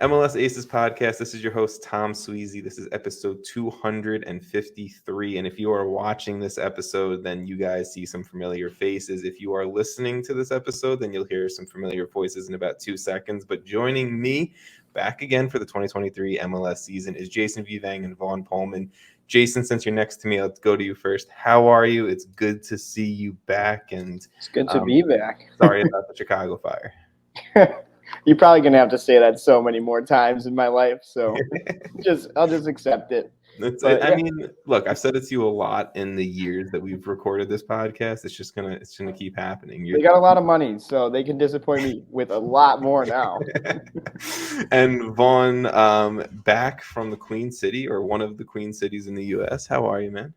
MLS Aces Podcast. This is your host, Tom Sweezy. This is episode 253. And if you are watching this episode, then you guys see some familiar faces. If you are listening to this episode, then you'll hear some familiar voices in about 2 seconds. But joining me back again for the 2023 MLS season is Jason Vevang and Vaughn Pollman. Jason, since you're next to me, let's go to you first. How are you? It's good to see you back. And it's good to be back. Sorry about the Chicago Fire. You're probably going to have to say that so many more times in my life, so I'll just accept it. I mean, look, I've said it to you a lot in the years that we've recorded this podcast. It's gonna keep happening. They got a lot of money, so they can disappoint me with a lot more now. And Vaughn, back from the Queen City, or one of the Queen Cities in the U.S. How are you, man?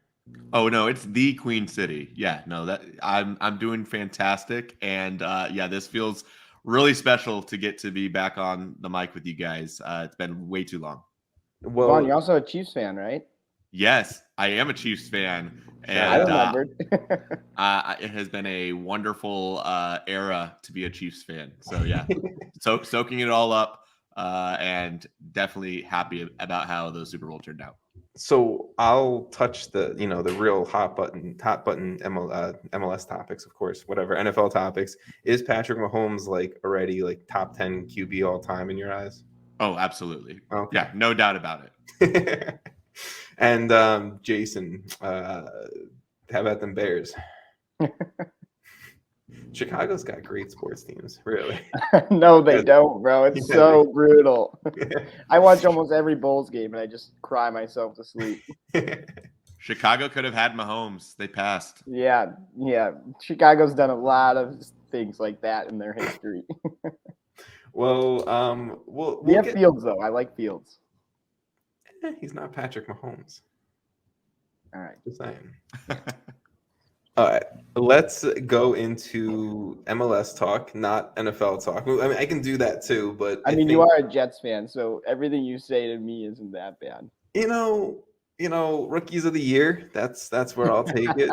Oh no, it's the Queen City. Yeah, no, that I'm doing fantastic, and this feels really special to get to be back on the mic with you guys. It's been way too long. Well, Vaughn, you're also a Chiefs fan, right? Yes, I am a Chiefs fan, and I remembered. It has been a wonderful era to be a Chiefs fan. So yeah, soaking it all up, and definitely happy about how the Super Bowl turned out. So I'll touch the real hot button MLS topics, of course, whatever NFL topics. Is Patrick Mahomes already top 10 QB all time in your eyes? Oh, absolutely. Okay. Yeah, no doubt about it. And Jason, how about them Bears? Chicago's got great sports teams, really. No, they don't, bro. It's so brutal. I watch almost every Bulls game, and I just cry myself to sleep. Chicago could have had Mahomes. They passed. Yeah. Chicago's done a lot of things like that in their history. We'll have Fields, though. I like Fields. He's not Patrick Mahomes. All right. Just saying. All right, let's go into MLS talk, not NFL talk. I mean, I can do that too, but I mean, you are a Jets fan, so everything you say to me isn't that bad. You know, rookies of the year. That's where I'll take it.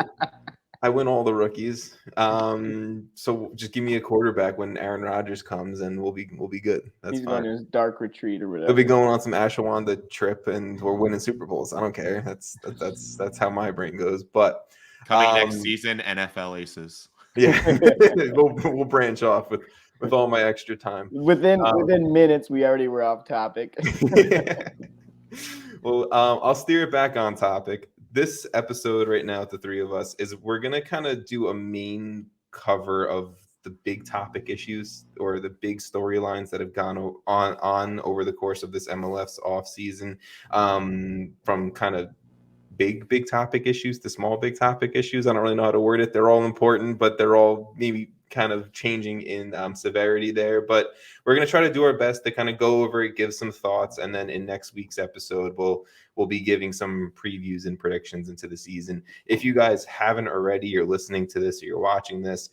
I win all the rookies. So just give me a quarterback when Aaron Rodgers comes, and we'll be good. That's He's fine. going to his dark retreat or whatever. We'll be going on some Ashwanda trip, and we're winning Super Bowls. I don't care. That's how my brain goes. But coming next season, NFL Aces. Yeah, we'll branch off with all my extra time. Within minutes, we already were off topic. Well, I'll steer it back on topic. This episode right now, with the three of us, is we're gonna kind of do a main cover of the big topic issues or the big storylines that have gone on over the course of this MLS offseason, from kind of big topic issues to small big topic issues. I don't really know how to word it. They're all important, but they're all maybe kind of changing in severity there. But we're going to try to do our best to kind of go over it, give some thoughts, and then in next week's episode, we'll be giving some previews and predictions into the season. If you guys haven't already, you're listening to this or you're watching this,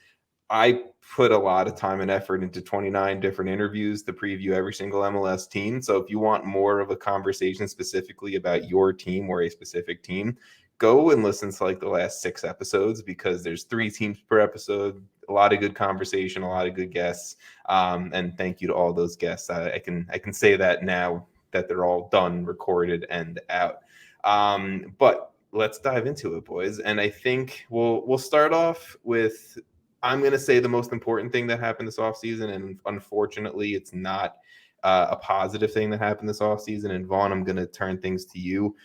I put a lot of time and effort into 29 different interviews to preview every single MLS team. So if you want more of a conversation specifically about your team or a specific team, go and listen to the last 6 episodes, because there's 3 teams per episode, a lot of good conversation, a lot of good guests. And thank you to all those guests. I can say that now that they're all done, recorded, and out. But let's dive into it, boys. And I think we'll start off with, I'm going to say, the most important thing that happened this offseason, and unfortunately, it's not a positive thing that happened this offseason. And Vaughn, I'm going to turn things to you.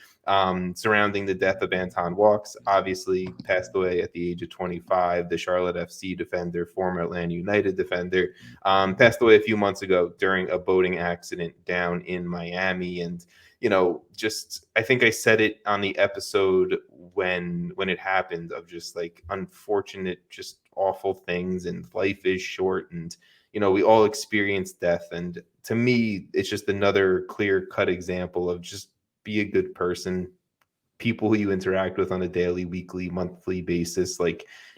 Surrounding the death of Anton Walkes, obviously passed away at the age of 25, the Charlotte FC defender, former Atlanta United defender, passed away a few months ago during a boating accident down in Miami. And I think I said it on the episode when it happened, of just unfortunate, just awful things, and life is short, and we all experience death. And to me, it's just another clear-cut example of just be a good person. People who you interact with on a daily, weekly, monthly basis,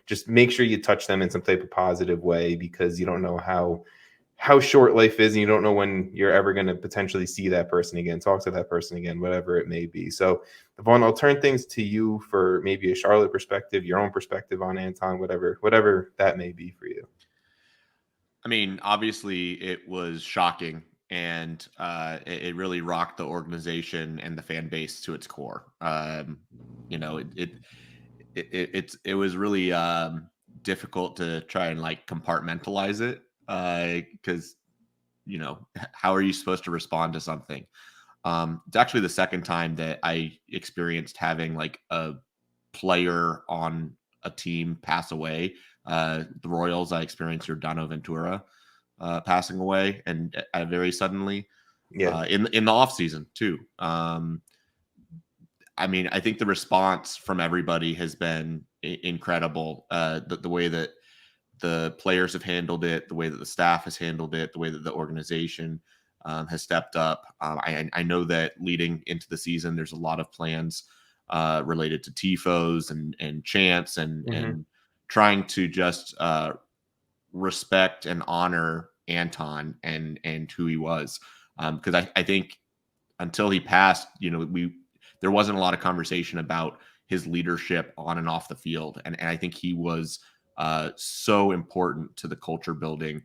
just make sure you touch them in some type of positive way, because you don't know how short life is, and you don't know when you're ever going to potentially see that person again, talk to that person again, whatever it may be. So, Vaughn, I'll turn things to you for maybe a Charlotte perspective, your own perspective on Anton, whatever that may be for you. I mean, obviously, it was shocking and it really rocked the organization and the fan base to its core. You know, it was really difficult to try and like compartmentalize it because you know, how are you supposed to respond to something? It's actually the second time that I experienced having like a player on a team pass away. The Royals, I experienced Giordano Ventura passing away, and very suddenly Yeah. in the off season too. I mean, I think the response from everybody has been incredible. The way that the players have handled it, the way that the staff has handled it, the way that the organization has stepped up. I know that leading into the season, there's a lot of plans related to tifos and chants and trying to just respect and honor Anton and who he was. Because I think until he passed, you know, there wasn't a lot of conversation about his leadership on and off the field, and I think he was so important to the culture building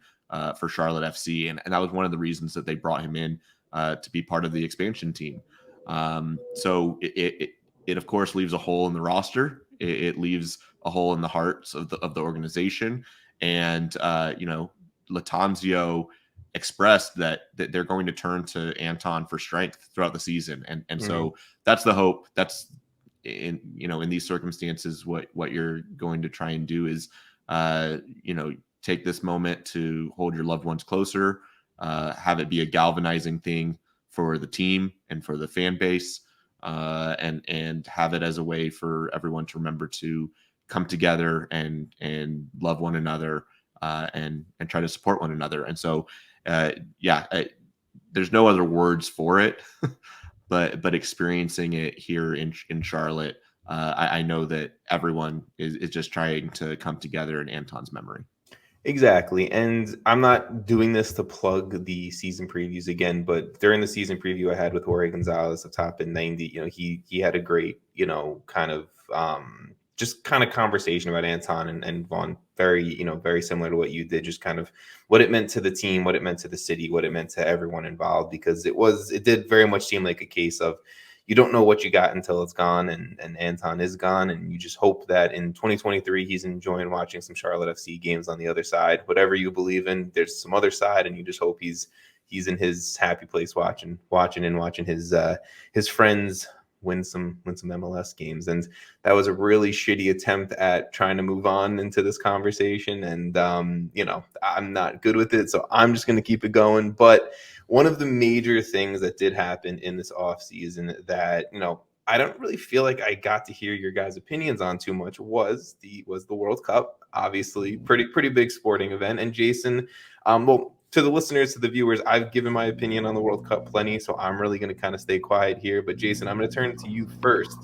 for Charlotte FC, and that was one of the reasons that they brought him in to be part of the expansion team. So it of course leaves a hole in the roster. It leaves a hole in the hearts of the organization, and you know, Latanzio expressed that they're going to turn to Anton for strength throughout the season, and so that's the hope. That's in, you know, in these circumstances, what you're going to try and do is you know, take this moment to hold your loved ones closer, have it be a galvanizing thing for the team and for the fan base, and have it as a way for everyone to remember to come together and love one another, and try to support one another. And so there's no other words for it. But experiencing it here in Charlotte, I know that everyone is just trying to come together in Anton's memory. Exactly. And I'm not doing this to plug the season previews again, but during the season preview I had with Jorge Gonzalez, the top in 90, you know, he had a great, you know, kind of just kind of conversation about Anton and Vaughn, very, you know, very similar to what you did, just kind of what it meant to the team, what it meant to the city, what it meant to everyone involved, because it did very much seem like a case of you don't know what you got until it's gone, and Anton is gone, and you just hope that in 2023 he's enjoying watching some Charlotte FC games on the other side. Whatever you believe in, there's some other side, and you just hope he's in his happy place watching his friends win some MLS games. And that was a really shitty attempt at trying to move on into this conversation, and you know, I'm not good with it, so I'm just going to keep it going. But one of the major things that did happen in this offseason that, you know, I don't really feel like I got to hear your guys' opinions on too much was the World Cup. Obviously, pretty big sporting event. And Jason, well, to the listeners, to the viewers, I've given my opinion on the World Cup plenty, so I'm really going to kind of stay quiet here. But Jason, I'm going to turn it to you first.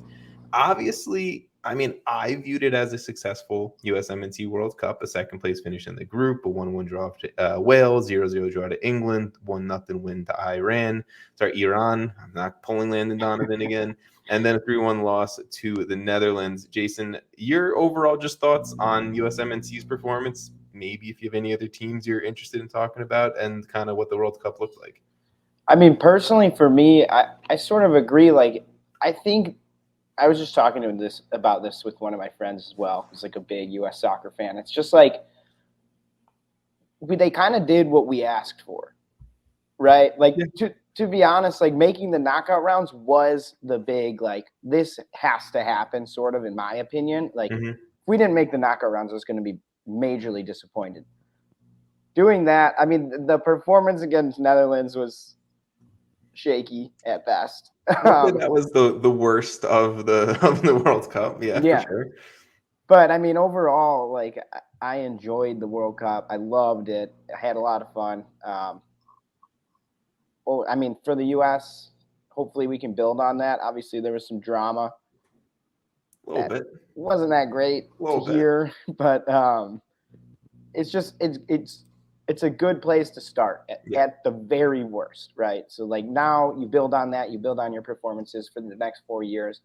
Obviously, I mean, I viewed it as a successful USMNT World Cup, a second place finish in the group, a 1-1 draw to Wales, 0-0 draw to England, 1-0 win to Iran. I'm not pulling Landon Donovan again. And then a 3-1 loss to the Netherlands. Jason, your overall just thoughts on USMNT's performance, maybe if you have any other teams you're interested in talking about, and kind of what the World Cup looked like. I mean, personally, for me, I sort of agree. Like, I think I was just talking about this with one of my friends as well, who's like a big U.S. soccer fan. It's just like they kind of did what we asked for, right? Like, to be honest, like making the knockout rounds was the big, like, this has to happen, sort of, in my opinion. Like, if we didn't make the knockout rounds, I was going to be majorly disappointed. Doing that, I mean, the performance against Netherlands was shaky at best. That was the worst of the World Cup, yeah, for sure. But I mean, overall, like, I enjoyed the World Cup. I loved it. I had a lot of fun. I mean, for the U.S., hopefully we can build on that. Obviously, there was some drama. A little bit. Wasn't that great to hear, but it's just it's a good place to start at the very worst, right? So, like, now you build on that. You build on your performances for the next 4 years.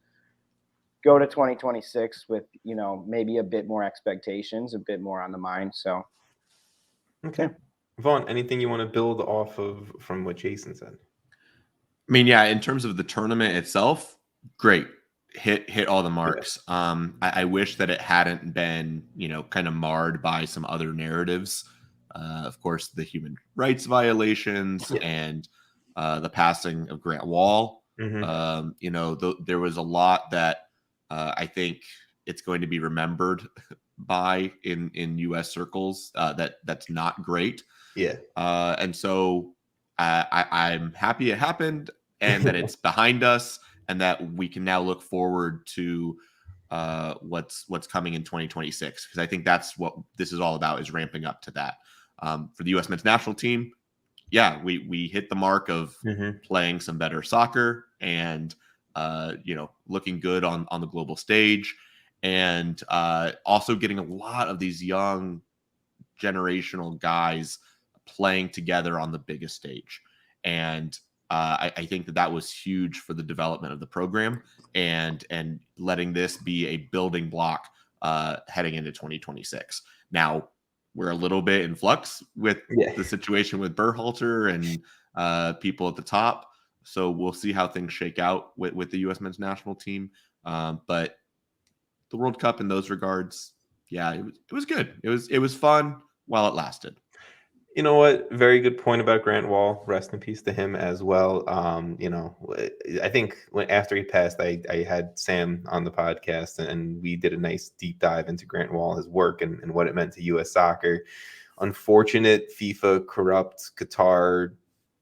Go to 2026 with, you know, maybe a bit more expectations, a bit more on the mind. So, okay. Vaughn, anything you want to build off of from what Jason said? I mean, yeah, in terms of the tournament itself, great. Hit all the marks. Yeah. I wish that it hadn't been, kind of marred by some other narratives. Of course, the human rights violations and the passing of Grant Wall. Mm-hmm. There was a lot that I think it's going to be remembered by in U.S. circles that's not great. Yeah. And so I'm happy it happened and that it's behind us and that we can now look forward to what's coming in 2026. Because I think that's what this is all about, is ramping up to that. For the U.S. men's national team, yeah, we hit the mark of playing some better soccer and, looking good on the global stage, and also getting a lot of these young generational guys playing together on the biggest stage. And I think that was huge for the development of the program and letting this be a building block heading into 2026. Now, we're a little bit in flux with the situation with Berhalter and people at the top. So we'll see how things shake out with the U.S. men's national team. But the World Cup in those regards, yeah, it was good. It was fun while it lasted. You know what? Very good point about Grant Wall. Rest in peace to him as well. I think after he passed, I had Sam on the podcast, and we did a nice deep dive into Grant Wall, his work, and what it meant to U.S. soccer. Unfortunate FIFA corrupt Qatar,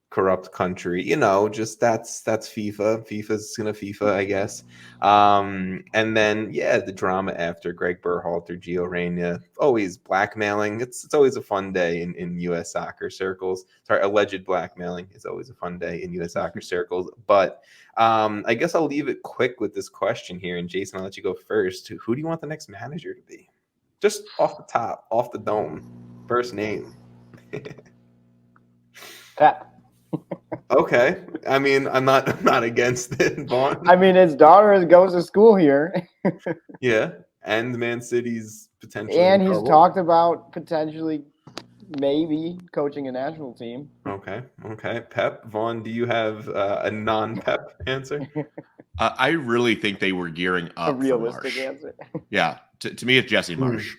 corrupt country, just that's FIFA. FIFA's gonna FIFA, I guess. And then the drama after Greg Berhalter, Gio Reyna, always blackmailing. It's always a fun day in U.S. soccer circles. Sorry, alleged blackmailing is always a fun day in U.S. soccer circles. But I guess I'll leave it quick with this question here. And Jason, I'll let you go first. Who do you want the next manager to be? Just off the top, off the dome, first name. Pep. Okay. I mean, I'm not against it, Vaughn. I mean, his daughter goes to school here. Yeah. And Man City's potentially. And he's talked about potentially maybe coaching a national team. Okay. Pep. Vaughn, do you have a non-Pep answer? I really think they were gearing up a realistic for Marsh. Answer. Yeah. To me, it's Jesse Marsh.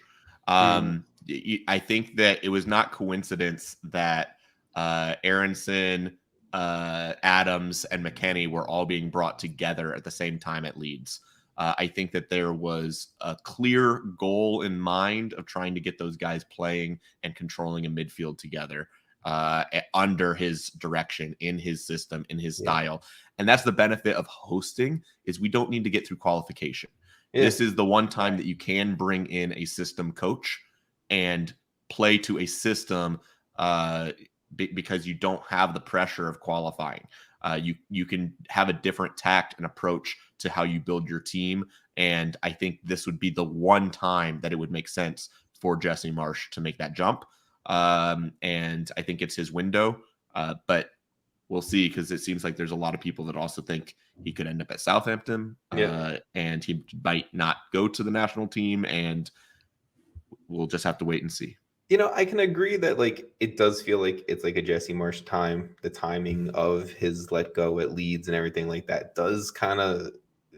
I think that it was not coincidence that Aronson, Adams, and McKennie were all being brought together at the same time at Leeds. I think that there was a clear goal in mind of trying to get those guys playing and controlling a midfield together under his direction, in his system, in his style. And that's the benefit of hosting, is we don't need to get through qualification. Yeah. This is the one time that you can bring in a system coach and play to a system because you don't have the pressure of qualifying. You can have a different tact and approach to how you build your team. And I think this would be the one time that it would make sense for Jesse Marsh to make that jump. And I think it's his window, but we'll see, because it seems like there's a lot of people that also think he could end up at Southampton and he might not go to the national team, and we'll just have to wait and see. I can agree that it does feel like it's like a Jesse Marsh time. The timing of his let go at Leeds and everything like that does kind of,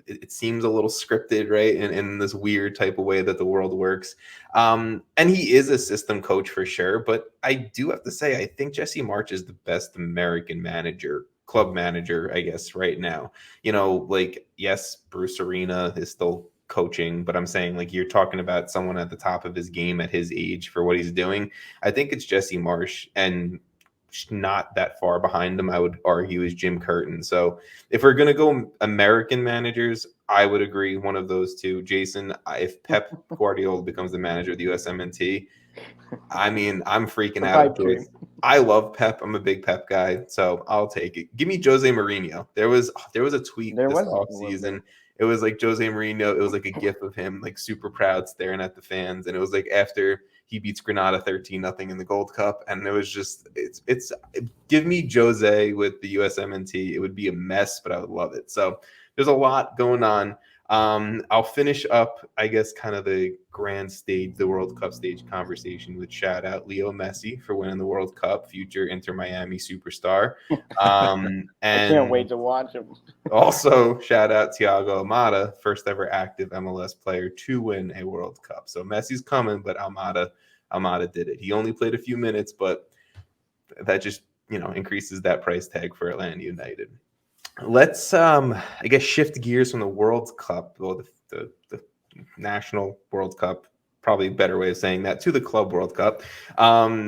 it seems a little scripted, right? In this weird type of way that the world works. And he is a system coach for sure. But I do have to say, I think Jesse Marsh is the best American manager, club manager, I guess, right now. Yes, Bruce Arena is still coaching, but I'm saying you're talking about someone at the top of his game at his age for what he's doing. I think it's Jesse Marsh, and not that far behind him, I would argue, is Jim Curtin. So if we're going to go American managers, I would agree one of those two. Jason, if Pep Guardiola becomes the manager of the USMNT, I mean, I'm freaking out. I love Pep. I'm a big Pep guy, so I'll take it. Give me Jose Mourinho. There was a tweet this offseason. It was Jose Mourinho. It was a gif of him super proud staring at the fans. And it was after he beats Granada 13-0 in the Gold Cup. And it was just, it's give me Jose with the USMNT. It would be a mess, but I would love it. So there's a lot going on. I'll finish up, I guess, kind of the grand stage, the World Cup stage conversation with shout out Leo Messi for winning the World Cup, future Inter Miami superstar. I can't wait to watch him. Also, shout out Thiago Almada, first ever active MLS player to win a World Cup. So Messi's coming, but Almada did it. He only played a few minutes, but that just increases that price tag for Atlanta United. Let's I guess shift gears from the World Cup, well, the National World Cup, probably a better way of saying that, to the Club World Cup.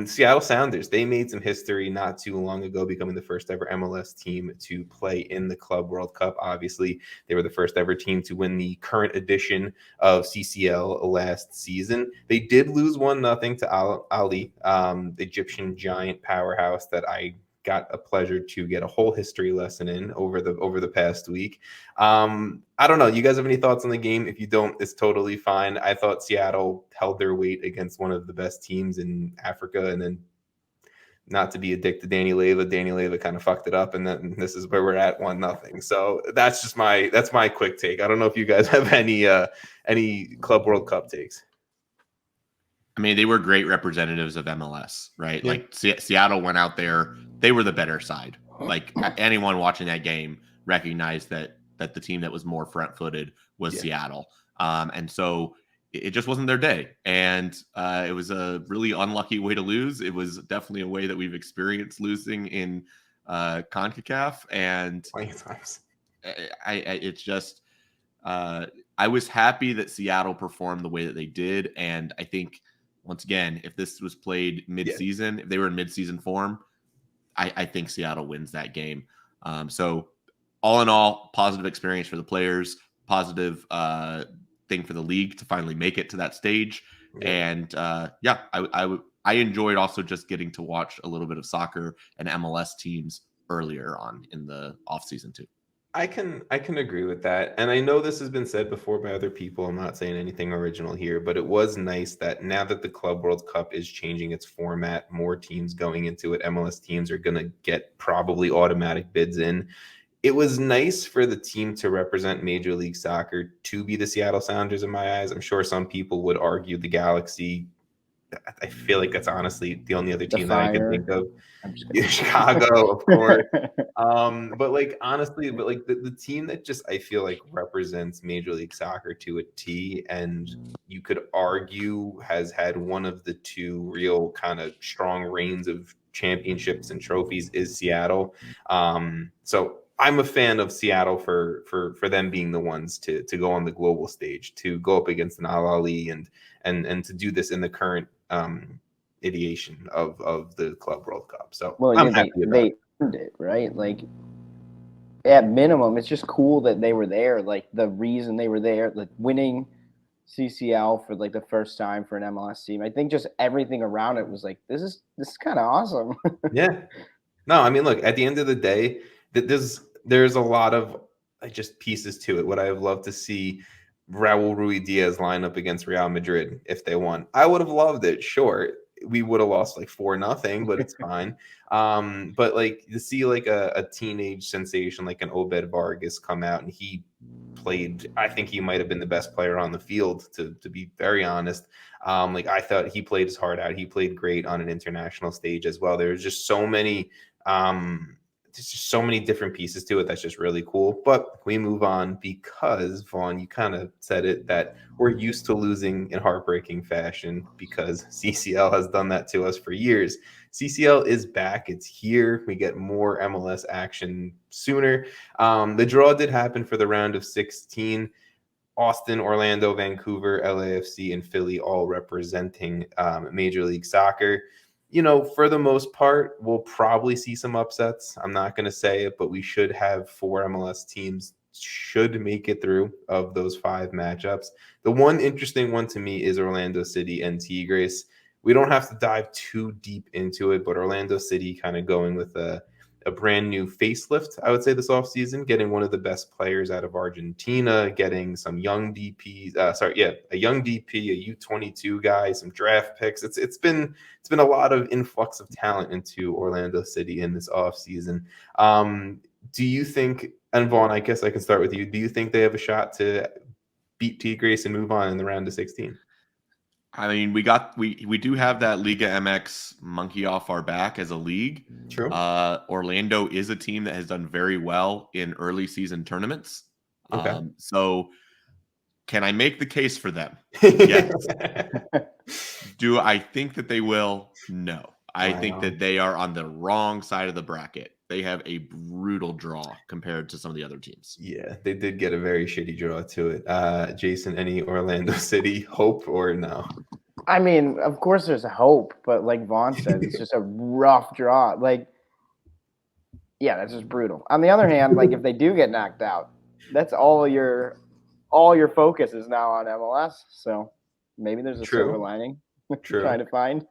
Seattle Sounders, they made some history not too long ago, becoming the first ever MLS team to play in the Club World Cup. Obviously, they were the first ever team to win the current edition of CCL last season. They did lose 1-0 to Ali, the Egyptian giant powerhouse that I got a pleasure to get a whole history lesson in over the past week. I don't know. You guys have any thoughts on the game? If you don't, it's totally fine. I thought Seattle held their weight against one of the best teams in Africa, and then, not to be a dick to Danny Leyva kind of fucked it up, and then this is where we're at, 1-0. So that's my quick take. I don't know if you guys have any Club World Cup takes. I mean, they were great representatives of MLS, right? Yeah. Like Seattle went out there, they were the better side. Like anyone watching that game recognized that the team that was more front-footed was Seattle. And so it just wasn't their day. And it was a really unlucky way to lose. It was definitely a way that we've experienced losing in CONCACAF. And 20 times. It's just I was happy that Seattle performed the way that they did. And I think, once again, if this was played mid-season, if they were in mid-season form, I think Seattle wins that game. So all in all, positive experience for the players, positive thing for the league to finally make it to that stage. Yeah. And I enjoyed also just getting to watch a little bit of soccer and MLS teams earlier on in the offseason too. I can agree with that. And I know this has been said before by other people. I'm not saying anything original here, but it was nice that now that the Club World Cup is changing its format, more teams going into it, MLS teams are going to get probably automatic bids in. It was nice for the team to represent Major League Soccer to be the Seattle Sounders in my eyes. I'm sure some people would argue the Galaxy. I feel like that's honestly the only other team that I can think of. Chicago, of course. But like honestly, the team that just I feel like represents Major League Soccer to a T, and you could argue has had one of the two real kind of strong reigns of championships and trophies is Seattle. So I'm a fan of Seattle for them being the ones to go on the global stage, to go up against an Al Ali and to do this in the current ideation of the Club World Cup. So I'm happy about they earned it, right? Like at minimum, it's just cool that they were there. Like the reason they were there, like winning CCL for like the first time for an MLS team. I think just everything around it was like, this is kind of awesome. Yeah. No, I mean, look, at the end of the day, there's a lot of just pieces to it. Would I have loved to see Raul Ruidiaz line up against Real Madrid if they won? I would have loved it. Sure, we would have lost like 4-0, but it's fine. But like to see like a teenage sensation like an Obed Vargas come out, and he played, I think he might have been the best player on the field, to be very honest. Like I thought he played his heart out. He played great on an international stage as well. There's just so many there's just so many different pieces to it that's just really cool. But we move on because, Vaughn, you kind of said it, that we're used to losing in heartbreaking fashion because CCL has done that to us for years. CCL is back. It's here. We get more MLS action sooner. The draw did happen for the round of 16. Austin, Orlando, Vancouver, LAFC, and Philly all representing Major League Soccer. You know, for the most part, we'll probably see some upsets. I'm not going to say it, but we should have 4 MLS teams should make it through of those 5 matchups. The one interesting one to me is Orlando City and Tigres. We don't have to dive too deep into it, but Orlando City kind of going with a brand new facelift, I would say, this offseason, getting one of the best players out of Argentina, getting some young DPs, a young DP, a U22 guy, some draft picks. It's been a lot of influx of talent into Orlando City in this offseason. Do you think, and Vaughn, I guess I can start with you, do you think they have a shot to beat Tigres and move on in the round of 16. I mean, we do have that Liga MX monkey off our back as a league. True. Orlando is a team that has done very well in early season tournaments. Okay. So can I make the case for them? Yes. Do I think that they will? No. I think that they are on the wrong side of the bracket. They have a brutal draw compared to some of the other teams. Yeah, they did get a very shitty draw to it. Jason, any Orlando City hope or no? I mean, of course there's hope, but like Vaughn said, it's just a rough draw. Like, yeah, that's just brutal. On the other hand, like if they do get knocked out, that's all your focus is now on MLS. So maybe there's a silver lining. True. Trying to find.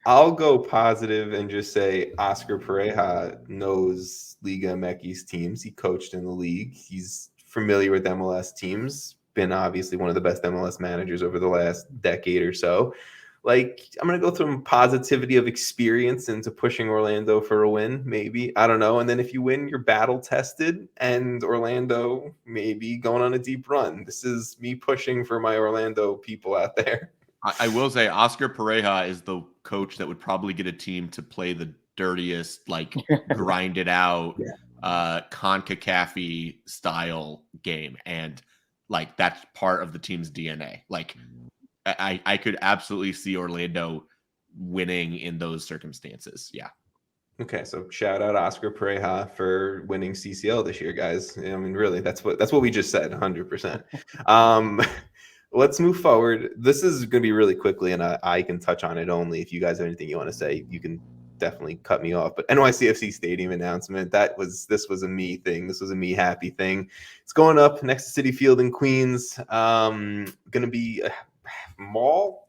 I'll go positive and just say Oscar Pareja knows Liga MX teams. He coached in the league. He's familiar with MLS teams. Been obviously one of the best MLS managers over the last decade or so. Like, I'm going to go through positivity of experience into pushing Orlando for a win, maybe. I don't know. And then if you win, you're battle tested, and Orlando maybe going on a deep run. This is me pushing for my Orlando people out there. I will say Oscar Pareja is the coach that would probably get a team to play the dirtiest, like grind it out, CONCACAF style game. And like, that's part of the team's DNA. Like I could absolutely see Orlando winning in those circumstances. Yeah. Okay, so shout out Oscar Pareja for winning CCL this year, guys. I mean, really, that's what we just said, 100%. Let's move forward. This is going to be really quickly, and I can touch on it only. If you guys have anything you want to say, you can definitely cut me off. But NYCFC Stadium announcement, this was a me thing. This was a me happy thing. It's going up next to Citi Field in Queens. Going to be a mall,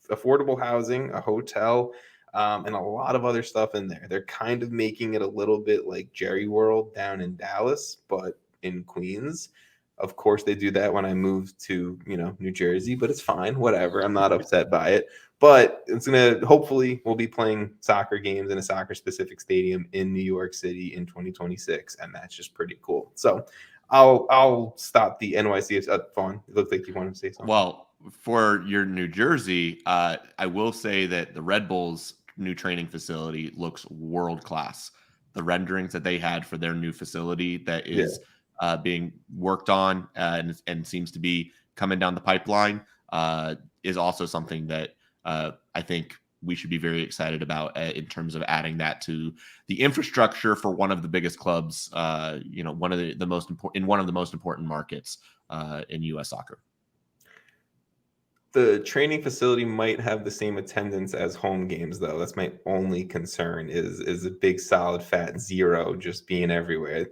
affordable housing, a hotel, and a lot of other stuff in there. They're kind of making it a little bit like Jerry World down in Dallas, but in Queens. Of course, they do that when I moved to, New Jersey, but it's fine. Whatever. I'm not upset by it. But it's going to, hopefully, we'll be playing soccer games in a soccer-specific stadium in New York City in 2026, and that's just pretty cool. So I'll stop the NYCFC. Vaughn, it looked like you wanted to say something. Well, for your New Jersey, I will say that the Red Bulls' new training facility looks world-class. The renderings that they had for their new facility that is being worked on and seems to be coming down the pipeline is also something that I think we should be very excited about in terms of adding that to the infrastructure for one of the biggest clubs, one of the most important in one of the most important markets in U.S. soccer. The training facility might have the same attendance as home games, though. That's my only concern is a big solid fat zero just being everywhere.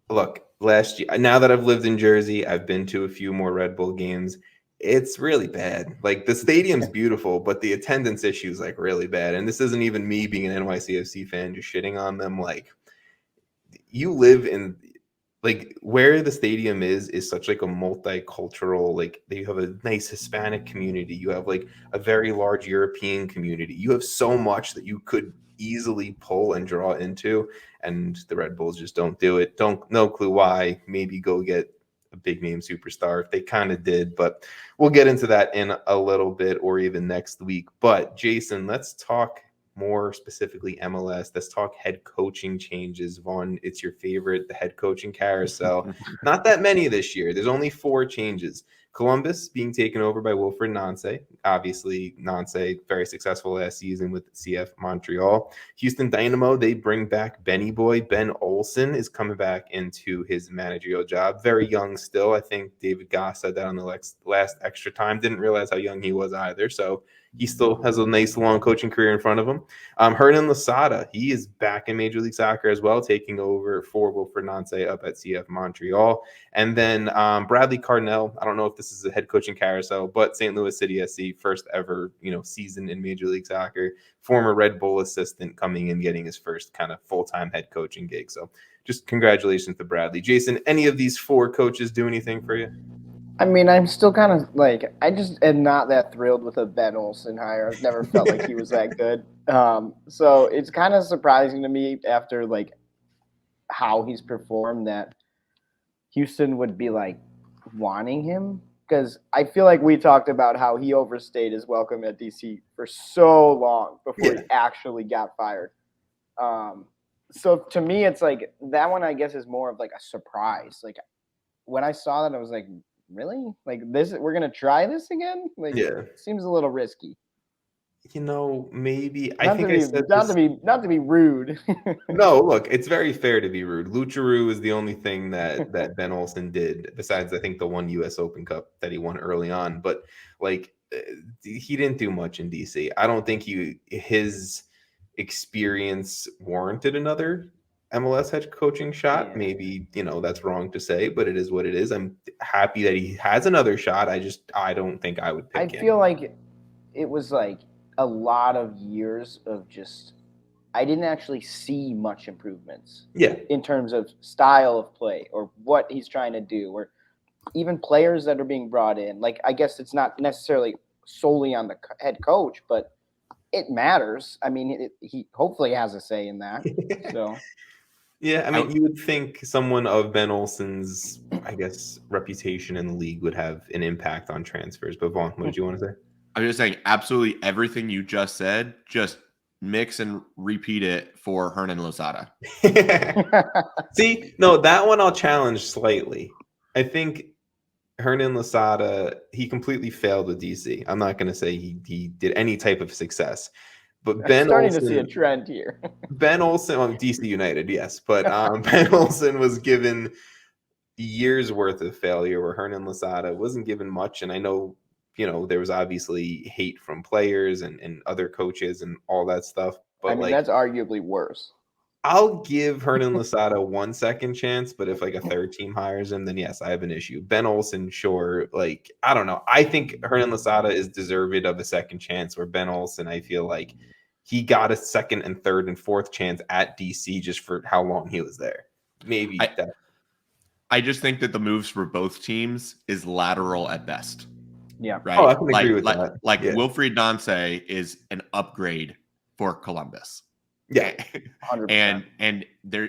Look, last year, now that I've lived in Jersey, I've been to a few more Red Bull games. It's really bad. Like, the stadium's beautiful, but the attendance issue is like really bad. And this isn't even me being an NYCFC fan just shitting on them. Like, you live in, like, where the stadium is such like a multicultural, like, they have a nice Hispanic community. You have like a very large European community. You have so much that you could easily pull and draw into, and the Red Bulls just don't do it. No clue why. Maybe go get a big name superstar if they kind of did, but we'll get into that in a little bit or even next week. But Jason, let's talk more specifically MLS. Let's talk head coaching changes. Vaughn, it's your favorite, the head coaching carousel. Not that many this year. There's only 4 changes. Columbus being taken over by Wilfried Nancy. Obviously, Nancy very successful last season with CF Montreal. Houston Dynamo, they bring back Benny Boy. Ben Olsen is coming back into his managerial job. Very young still. I think David Goss said that on the last extra time. Didn't realize how young he was either. So he still has a nice long coaching career in front of him. Hernan Losada, he is back in Major League Soccer as well, taking over for Wilfried Nancy up at CF Montreal. And then Bradley Cardinell, I don't know if this is a head coaching carousel, but St. Louis City SC, first ever season in Major League Soccer. Former Red Bull assistant coming in, getting his first kind of full-time head coaching gig. So just congratulations to Bradley. Jason, any of these 4 coaches do anything for you? I mean, I'm still kind of like, I just am not that thrilled with a Ben Olsen hire. I've never felt like he was that good. So it's kind of surprising to me after like how he's performed that Houston would be like wanting him. because I feel like we talked about how he overstayed his welcome at DC for so long before he actually got fired. So to me, it's like that one, I guess, is more of like a surprise. Like when I saw that, I was like, really? Like this, we're going to try this again? Like, it seems a little risky. Maybe not to be rude. No, look, it's very fair to be rude. Lucharu is the only thing that Ben Olsen did, besides I think the one U.S. Open Cup that he won early on. But like, he didn't do much in DC. I don't think his experience warranted another MLS head coaching shot. Yeah. Maybe that's wrong to say, but it is what it is. I'm happy that he has another shot. I don't think I would pick him. I feel like it was like a lot of years of just I didn't actually see much improvements. Yeah. In terms of style of play or what he's trying to do, or even players that are being brought in. Like, I guess it's not necessarily solely on the head coach, but it matters. I mean, he hopefully has a say in that. So. Yeah, I mean, you would think someone of Ben Olsen's, I guess, reputation in the league would have an impact on transfers. But Vaughn, what did you want to say? I'm just saying absolutely everything you just said, just mix and repeat it for Hernan Losada. See, no, that one I'll challenge slightly. I think Hernan Losada, he completely failed with DC. I'm not going to say he did any type of success. But Ben starting Olsen, to see a trend here. Ben Olsen, DC United, yes. But Ben Olsen was given years worth of failure where Hernan Losada wasn't given much. And I know, there was obviously hate from players and other coaches and all that stuff. But I mean, that's arguably worse. I'll give Hernan Losada 1 second chance, but if like a third team hires him, then yes, I have an issue. Ben Olsen, sure. Like, I don't know. I think Hernan Losada is deserved of a second chance, where Ben Olsen, I feel like he got a second and third and fourth chance at DC just for how long he was there. Maybe. I just think that the moves for both teams is lateral at best. Yeah. Right. Oh, I can agree with that. Like Wilfried Nancy is an upgrade for Columbus. Yeah. 100%. And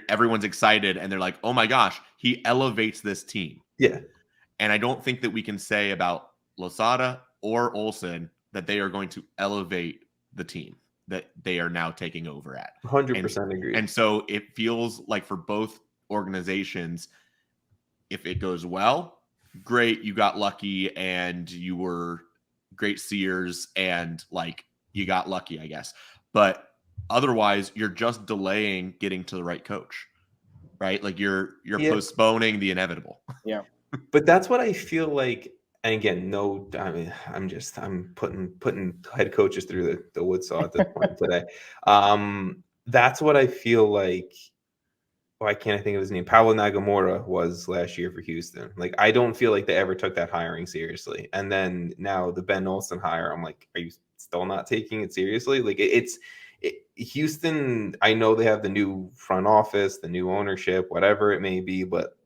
everyone's excited and they're like, oh my gosh, he elevates this team. Yeah. And I don't think that we can say about Losada or Olsen that they are going to elevate the team that they are now taking over at. 100% agree. And so it feels like for both organizations, if it goes well, great, you got lucky and you were great seers and like you got lucky, I guess. But otherwise, you're just delaying getting to the right coach, right? Like you're postponing the inevitable. Yeah. But that's what I feel like. And again, I'm putting head coaches through the woodsaw at this point today. That's what I feel like. Why can't I think of his name? Paulo Nagamura was last year for Houston. Like, I don't feel like they ever took that hiring seriously. And then now the Ben Olsen hire, I'm like, are you still not taking it seriously? Like, Houston, I know they have the new front office, the new ownership, whatever it may be, but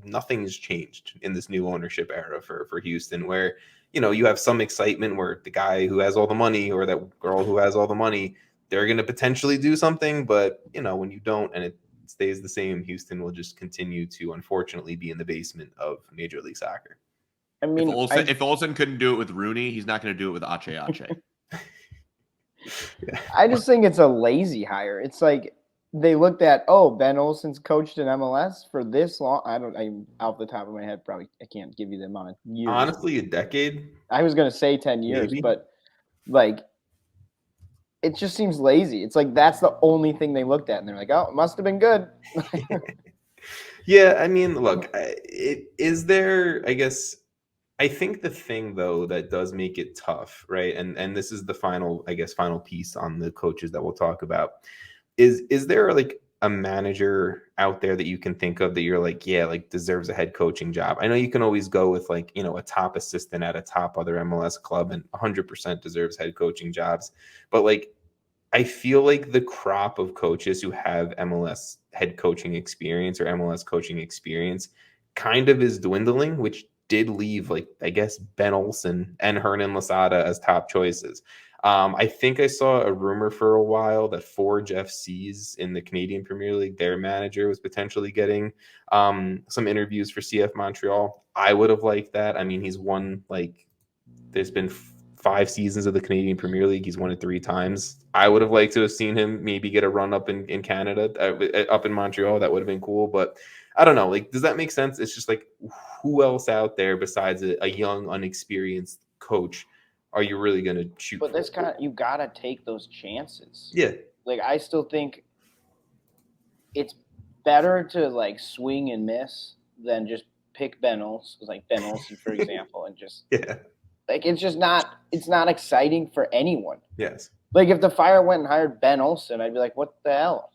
nothing's changed in this new ownership era for Houston, where, you have some excitement where the guy who has all the money or that girl who has all the money, they're going to potentially do something. But, when you don't and it stays the same, Houston will just continue to, unfortunately, be in the basement of Major League Soccer. I mean, if Olsen couldn't do it with Rooney, he's not going to do it with Ache. Yeah. I just think it's a lazy hire. It's like they looked at, Ben Olsen's coached in MLS for this long. I'm off the top of my head, probably I can't give you the amount of years. Honestly, a decade. I was going to say 10 years, maybe. But like, it just seems lazy. It's like that's the only thing they looked at, and they're like, "Oh, it must have been good." Yeah, I mean, look, is there? I guess I think the thing though that does make it tough, right? And this is the final piece on the coaches that we'll talk about. Is there like a manager out there that you can think of that you're like, yeah, like deserves a head coaching job? I know you can always go with like, a top assistant at a top other MLS club and 100% deserves head coaching jobs. But like, I feel like the crop of coaches who have MLS head coaching experience or MLS coaching experience kind of is dwindling, which did leave like, I guess, Ben Olsen and Hernan Losada as top choices. I think I saw a rumor for a while that Forge FC's in the Canadian Premier League, their manager was potentially getting some interviews for CF Montreal. I would have liked that. I mean, he's won, like, there's been 5 seasons of the Canadian Premier League. He's won it 3 times. I would have liked to have seen him maybe get a run up in Canada, up in Montreal. That would have been cool. But I don't know. Like, does that make sense? It's just like, who else out there besides a young, unexperienced coach are you really going to shoot But for? this kind of, you got to take those chances. Yeah. Like, I still think it's better to, like, swing and miss than just pick Ben Olsen, for example, and just, like, it's just not, it's not exciting for anyone. Yes. Like, if the Fire went and hired Ben Olsen, I'd be like, what the hell?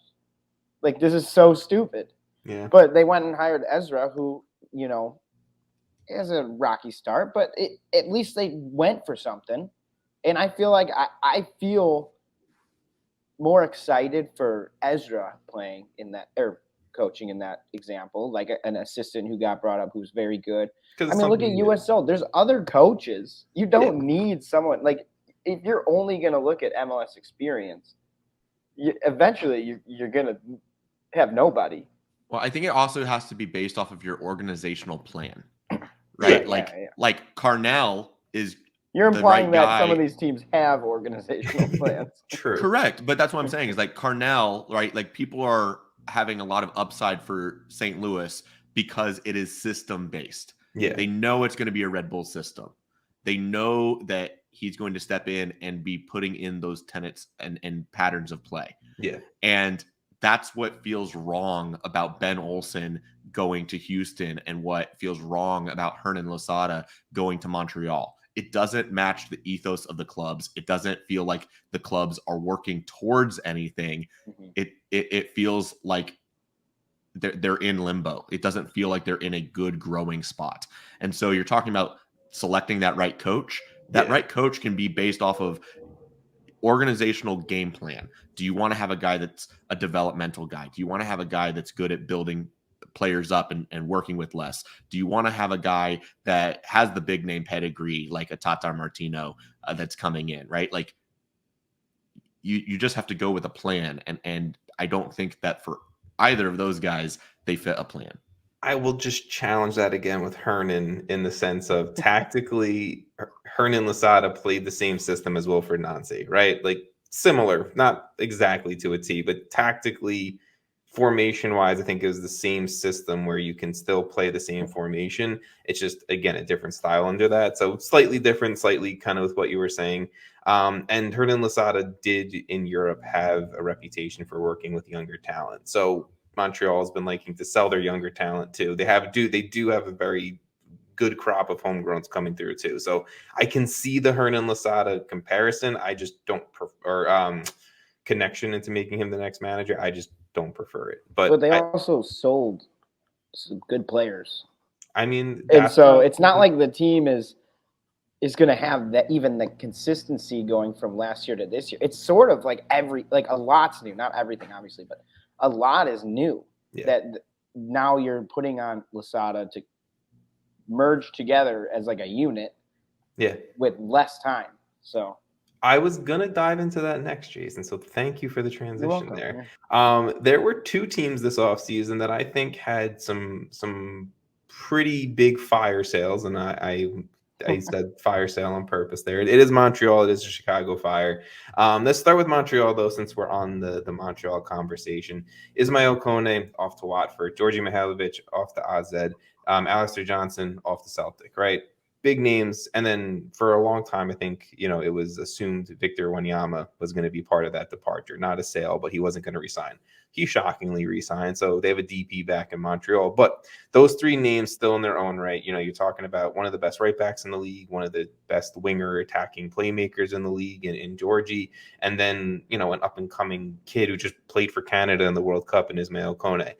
Like, this is so stupid. Yeah. But they went and hired Ezra, who, you know, has a rocky start, but at least they went for something. And I feel like I feel more excited for Ezra playing in that, or coaching in that example, like an assistant who got brought up who's very good. I mean, look at USL. There's other coaches. You don't need someone, like, if you're only going to look at MLS experience, eventually you're going to have nobody. Well, I think it also has to be based off of your organizational plan, right? Like Carnell is. You're implying that some of these teams have organizational plans. True. Correct. But that's what I'm saying is, like, Carnell, right? Like, people are having a lot of upside for St. Louis because it is system based. Yeah. They know it's going to be a Red Bull system. They know that he's going to step in and be putting in those tenets and patterns of play. Yeah. And that's what feels wrong about Ben Olsen going to Houston and what feels wrong about Hernan Losada going to Montreal. It doesn't match the ethos of the clubs. It doesn't feel like the clubs are working towards anything. Mm-hmm. It feels like they're in limbo. It doesn't feel like they're in a good growing spot. And so you're talking about selecting that right coach. That right coach can be based off of organizational game plan. Do you want to have a guy that's a developmental guy? Do you want to have a guy that's good at building players up and working with less? Do you want to have a guy that has the big name pedigree like a Tata Martino that's coming in, right? Like, you just have to go with a plan. And I don't think that for either of those guys, they fit a plan. I will just challenge that again with Hernan in the sense of tactically, Hernan Losada played the same system as Wilfried Nancy, right? Like, similar, not exactly to a T, but tactically, formation-wise, I think it was the same system where you can still play the same formation. It's just, again, a different style under that. So slightly different, slightly kind of with what you were saying. And Hernan Losada did in Europe have a reputation for working with younger talent. So Montreal has been liking to sell their younger talent too. They do have a very good crop of homegrowns coming through too. So I can see the Hernan Losada comparison. I just don't prefer connection into making him the next manager. I just don't prefer it. But they also sold some good players. I mean, and so it's not like the team is going to have that, even the consistency going from last year to this year. It's sort of like a lot's new, not everything obviously, but a lot is new that now you're putting on Losada to merge together as like a unit with less time. So I was going to dive into that next, Jason. So thank you for the transition there. There were 2 teams this offseason that I think had some pretty big fire sales, and I said fire sale on purpose there. It is Montreal. It is the Chicago Fire. Let's start with Montreal, though, since we're on the Montreal conversation. Ismail Kone off to Watford. Georgi Mihailovic off to AZ. Alistair Johnson off to Celtic, right? Big names. And then for a long time, I think, it was assumed Victor Wanyama was going to be part of that departure. Not a sale, but he wasn't going to resign. He shockingly resigned. So they have a DP back in Montreal. But those 3 names still in their own right. You're talking about one of the best right backs in the league, one of the best winger attacking playmakers in the league in Georgie. And then, an up-and-coming kid who just played for Canada in the World Cup in Ismail Kone.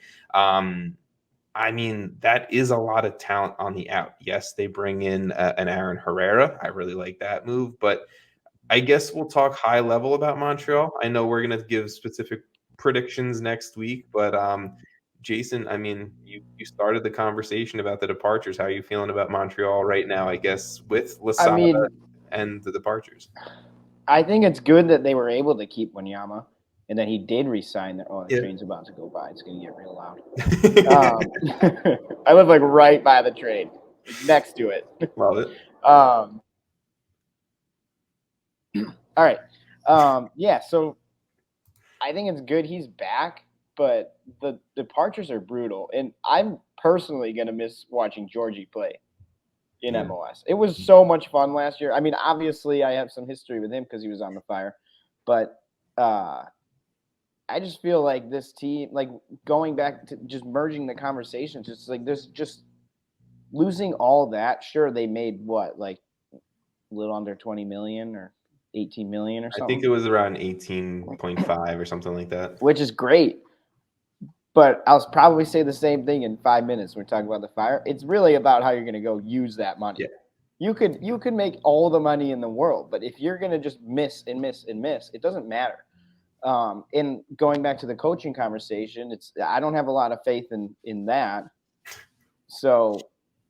I mean, that is a lot of talent on the out. Yes, they bring in an Aaron Herrera. I really like that move. But I guess we'll talk high level about Montreal. I know we're going to give specific predictions next week. But, Jason, I mean, you started the conversation about the departures. How are you feeling about Montreal right now, I guess, with Losada and the departures? I think it's good that they were able to keep Wanyama and that he did resign. The train's about to go by. It's going to get real loud. I live like right by the train, next to it. Love it. All right. Yeah, so I think it's good he's back, but the departures are brutal. And I'm personally going to miss watching Georgie play in MLS. It was so much fun last year. I mean, obviously I have some history with him because he was on the Fire, but I just feel like this team, like going back to just merging the conversations, it's like there's just losing all that. Sure, they made like a little under 20 million or 18 million or something. I think it was around 18.5 or something like that. Which is great. But I'll probably say the same thing in 5 minutes when we're talking about the Fire. It's really about how you're going to go use that money. Yeah. You could make all the money in the world, but if you're going to just miss and miss and miss, it doesn't matter. And going back to the coaching conversation, I don't have a lot of faith in that. So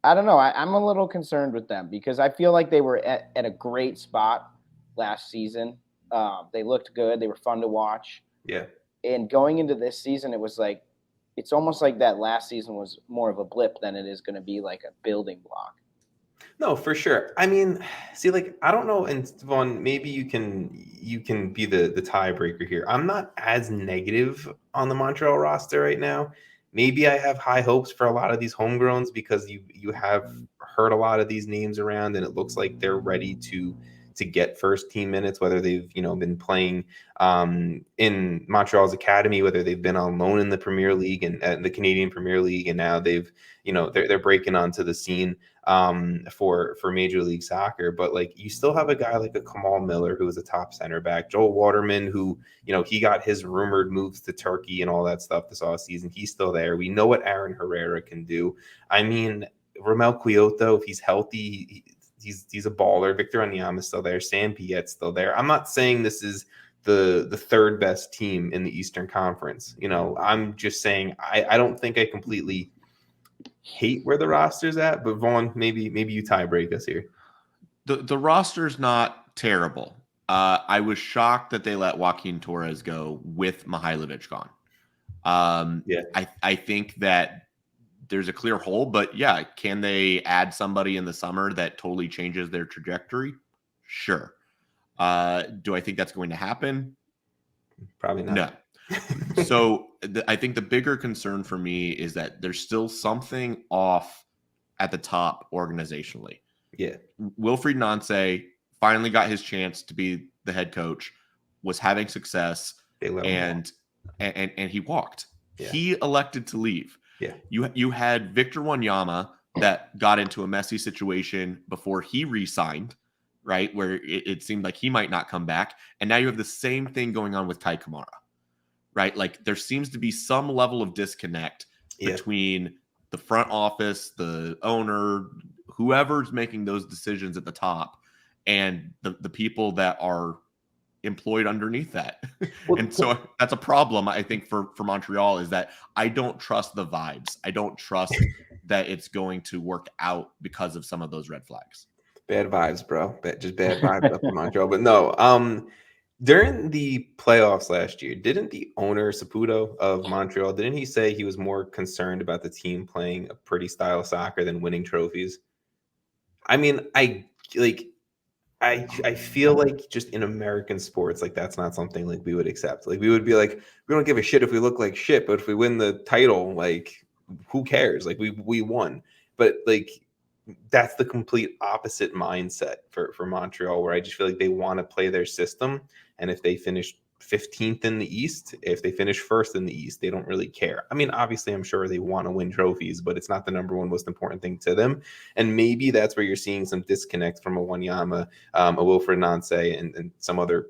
I don't know. I'm a little concerned with them because I feel like they were at a great spot last season. They looked good. They were fun to watch. Yeah. And going into this season, it was like, it's almost like that last season was more of a blip than it is going to be like a building block. No, for sure. I mean, see, like, I don't know. And Vaughn, maybe you can be the tiebreaker here. I'm not as negative on the Montreal roster right now. Maybe I have high hopes for a lot of these homegrowns because you have heard a lot of these names around, and it looks like they're ready to get first team minutes, whether they've been playing in Montreal's academy, whether they've been on loan in the Premier League and the Canadian Premier League, and now they've they're breaking onto the scene for Major League Soccer. But like, you still have a guy like a Kamal Miller who is a top center back, Joel Waterman, who he got his rumored moves to Turkey and all that stuff this offseason. He's still there. We know what Aaron Herrera can do. I mean, Romel Quioto, if he's healthy, he's a baller. Victor Wanyama is still there. Sam Piet's still there. I'm not saying this is the third best team in the Eastern Conference. I'm just saying I don't think I completely hate where the roster's at. But Vaughn, maybe you tie break us here. The roster's not terrible. I was shocked that they let Joaquin Torres go with Mihailovic gone. I think that there's a clear hole, but yeah, can they add somebody in the summer that totally changes their trajectory? Sure. Do I think that's going to happen? Probably not. No. So I think the bigger concern for me is that there's still something off at the top organizationally. Yeah. Wilfried Nancy finally got his chance to be the head coach, was having success, and he walked. Yeah. He elected to leave. Yeah. You had Victor Wanyama that got into a messy situation before he re-signed, right? Where it seemed like he might not come back. And now you have the same thing going on with Ty Kamara, right? Like, there seems to be some level of disconnect between the front office, the owner, whoever's making those decisions at the top, and the people that are employed underneath that. And so that's a problem, I think, for Montreal, is that I don't trust the vibes. I don't trust that it's going to work out because of some of those red flags. Bad vibes, bro. Just bad vibes up in Montreal. But no, during the playoffs last year, didn't the owner, Saputo of Montreal, didn't he say he was more concerned about the team playing a pretty style of soccer than winning trophies? I mean, I feel like just in American sports, like, that's not something like we would accept. Like, we would be like, we don't give a shit if we look like shit, but if we win the title, like, who cares? Like, we won. But like, that's the complete opposite mindset for Montreal, where I just feel like they want to play their system. And if they finish 15th in the East, if they finish first in the East, they don't really care. I mean, obviously, I'm sure they want to win trophies, but it's not the number one most important thing to them. And maybe that's where you're seeing some disconnect from a Wanyama, a Wilfried Nancy, and some other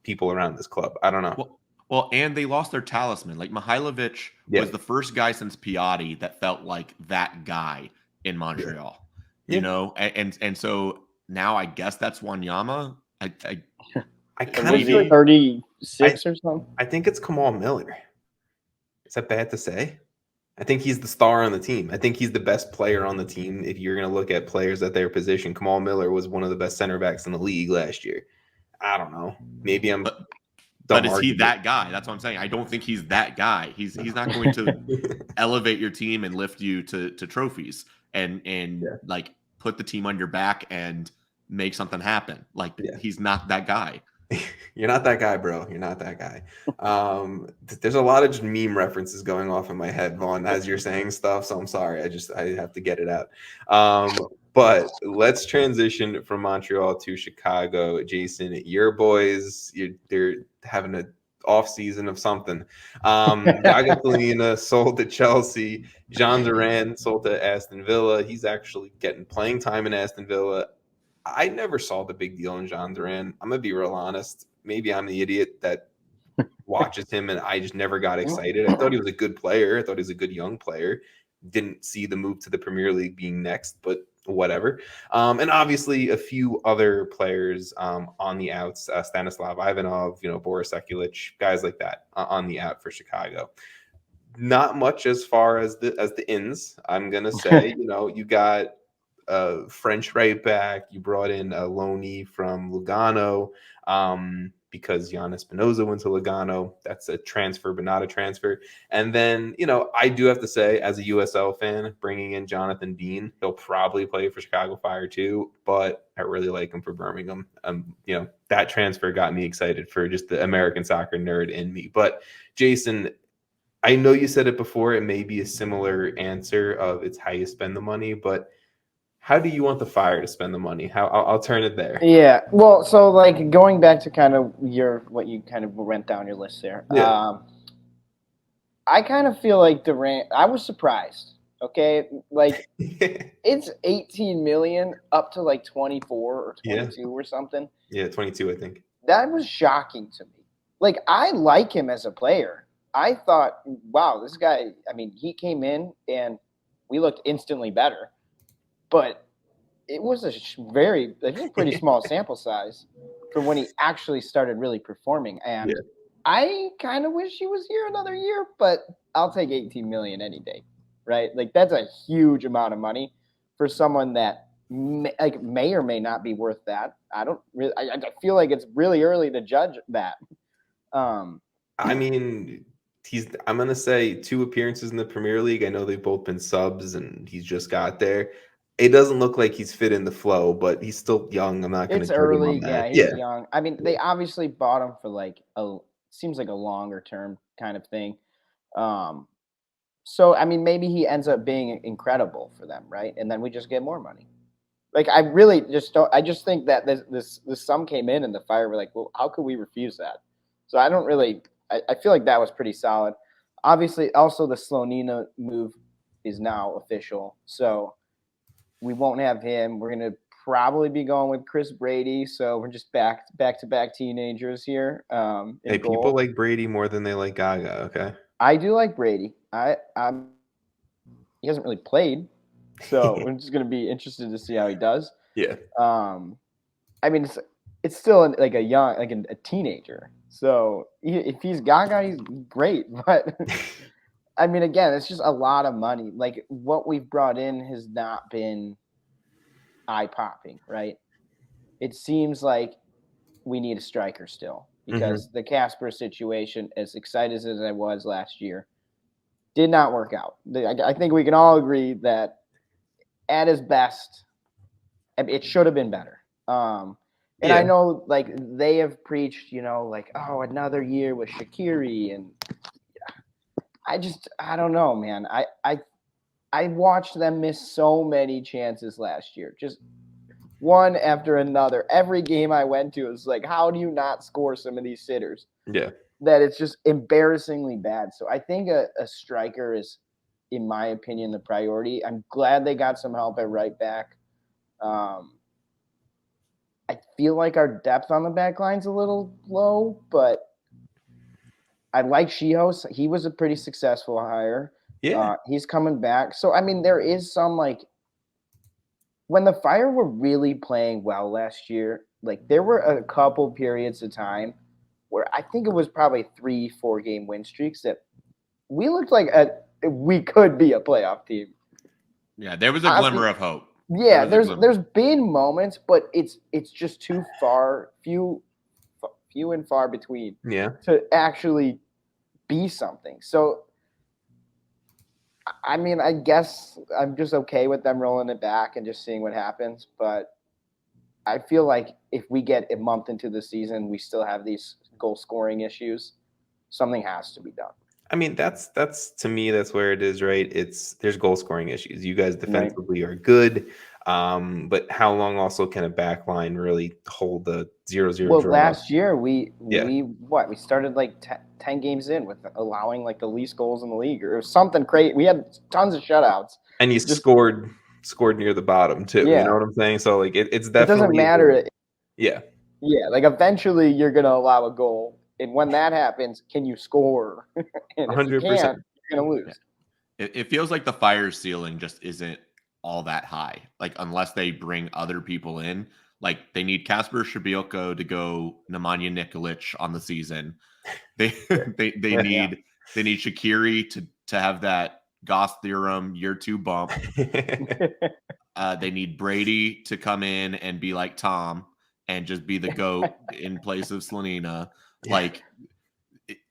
people around this club. I don't know. Well, and they lost their talisman. Like, Mihailovic was the first guy since Piatti that felt like that guy in Montreal. You know, and so now I guess that's Wanyama. I kind of feel like 36 or something. I think it's Kamal Miller. Is that bad to say? I think he's the star on the team. I think he's the best player on the team. If you're going to look at players at their position, Kamal Miller was one of the best center backs in the league last year. I don't know. Maybe I'm. But is he that guy? That's what I'm saying. I don't think he's that guy. He's not going to elevate your team and lift you to trophies and like put the team on your back and make something happen. Like he's not that guy. You're not that guy, bro. You're not that guy. There's a lot of just meme references going off in my head, Vaughn, as you're saying stuff. So I'm sorry. I have to get it out. But let's transition from Montreal to Chicago. Jason, your boys, they're having an off season of something. Yagatalina sold to Chelsea. Jean Duran sold to Aston Villa. He's actually getting playing time in Aston Villa. I never saw the big deal in Jean Duran. I'm going to be real honest. Maybe I'm the idiot that watches him and I just never got excited. I thought he was a good player. I thought he was a good young player. Didn't see the move to the Premier League being next, but whatever. And obviously a few other players on the outs, Stanislav Ivanov, Boris Sekulic, guys like that on the out for Chicago. Not much as far as the ins, I'm going to say. You got French right back. You brought in a loanee from Lugano because Jan Espinoza went to Lugano. That's a transfer, but not a transfer. And then, I do have to say, as a USL fan, bringing in Jonathan Dean, he'll probably play for Chicago Fire too, but I really like him for Birmingham. That transfer got me excited for just the American soccer nerd in me. But Jason, I know you said it before. It may be a similar answer of it's how you spend the money, but how do you want the Fire to spend the money? I'll turn it there. Yeah. Well, so like going back to kind of what you kind of went down your list there. Yeah. I kind of feel like Durant. I was surprised. Okay, like it's 18 million up to like 24 or 22 or something. Yeah, 22, I think. That was shocking to me. Like I like him as a player. I thought, wow, this guy. I mean, he came in and we looked instantly better. But it was a pretty small sample size for when he actually started really performing. And I kind of wish he was here another year, but I'll take 18 million any day, right? Like that's a huge amount of money for someone that may or may not be worth that. I don't really. I feel like it's really early to judge that. I mean, I'm gonna say 2 appearances in the Premier League. I know they've both been subs, and he's just got there. It doesn't look like he's fit in the flow, but he's still young. I'm not going to judge him on that. Yeah, he's young. I mean, they obviously bought him for like seems like a longer term kind of thing. So I mean, maybe he ends up being incredible for them, right? And then we just get more money. Like I really just don't. I just think that this sum came in and the Fire were like, well, how could we refuse that? So I don't really. I feel like that was pretty solid. Obviously, also the Slonina move is now official, so we won't have him. We're going to probably be going with Chris Brady. So we're just back-to-back teenagers here. Hey, people like Brady more than they like Gaga, okay? I do like Brady. He hasn't really played. So we're just going to be interested to see how he does. Yeah. I mean, it's still like a young, like a teenager. So if he's Gaga, he's great. But I mean, again, it's just a lot of money. Like what we've brought in has not been eye-popping, right? It seems like we need a striker still because the Casper situation, as excited as I was last year, did not work out. I think we can all agree that at his best, it should have been better. And I know, like, they have preached, like, oh, another year with Shaqiri, and I don't know, man. I watched them miss so many chances last year, just one after another. Every game I went to, it was like, how do you not score some of these sitters? Yeah. That it's just embarrassingly bad. So I think a striker is, in my opinion, the priority. I'm glad they got some help at right back. I feel like our depth on the back line's a little low, but I like Shihos. He was a pretty successful hire. Yeah. He's coming back. So, I mean, there is some, like, when the Fire were really playing well last year, like, there were a couple periods of time where I think it was probably 3-4 game win streaks that we looked like we could be a playoff team. Yeah, there was a glimmer of hope. Yeah, there's been moments, but it's just too few few and far between. Yeah. To actually be something. So, I mean, I guess I'm just okay with them rolling it back and just seeing what happens. But I feel like if we get a month into the season, we still have these goal scoring issues. Something has to be done. I mean, that's to me, that's where it is, right? There's goal scoring issues. You guys defensively are good, but how long also can a back line really hold the 0-0 Well, draw? last year we started like 10 games in with allowing like the least goals in the league or something crazy. We had tons of shutouts, and you scored near the bottom too. Yeah. You know what I'm saying? So like it's definitely, it doesn't matter. Yeah. Like eventually you're gonna allow a goal, and when that happens, can you score? And 100%. if you can't, you're gonna lose. It feels like the Fire's ceiling just isn't all that high. Like unless they bring other people in, like they need Kasper Shabilko to go Nemanja Nikolic on the season. They need Shaqiri to have that Goss theorem year 2 bump. They need Brady to come in and be like Tom and just be the GOAT in place of Slonina. Like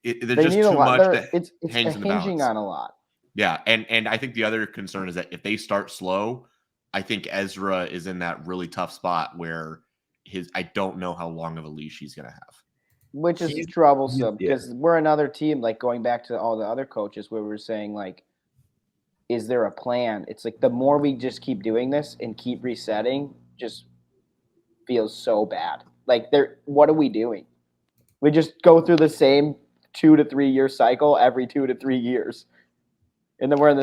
there's just too much that it's hangs in the balance. hinging on a lot. Yeah, and I think the other concern is that if they start slow, I think Ezra is in that really tough spot where I don't know how long of a leash he's going to have. Which is troublesome because we're another team, like going back to all the other coaches where we're saying, like, is there a plan? It's like the more we just keep doing this and keep resetting, just feels so bad. Like, what are we doing? We just go through the same 2 to 3 year cycle every 2 to 3 years. And then we're in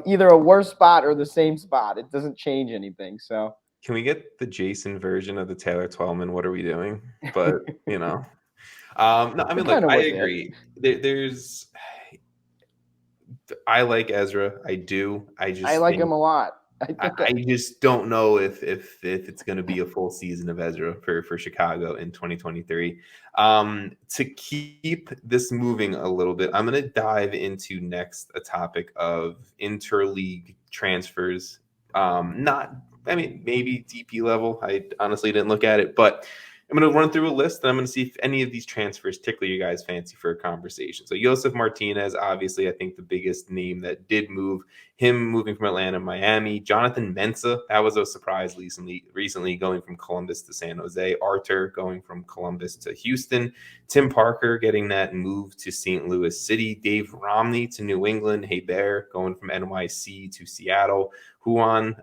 either a worse spot or the same spot. It doesn't change anything. So can we get the Jason version of the Taylor Twellman? What are we doing? But no, I mean, look, I agree. I like Ezra. I do. I like him a lot. I just don't know if it's going to be a full season of Ezra for Chicago in 2023. To keep this moving a little bit, I'm going to dive into next a topic of interleague transfers. Maybe DP level. I honestly didn't look at it, but I'm going to run through a list, and I'm going to see if any of these transfers tickle you guys' fancy for a conversation. So Josef Martinez, obviously, I think the biggest name that did move, him moving from Atlanta to Miami. Jonathan Mensah, that was a surprise recently going from Columbus to San Jose. Artur going from Columbus to Houston. Tim Parker getting that move to St. Louis City. Dave Romney to New England. Hebert going from NYC to Seattle. Juan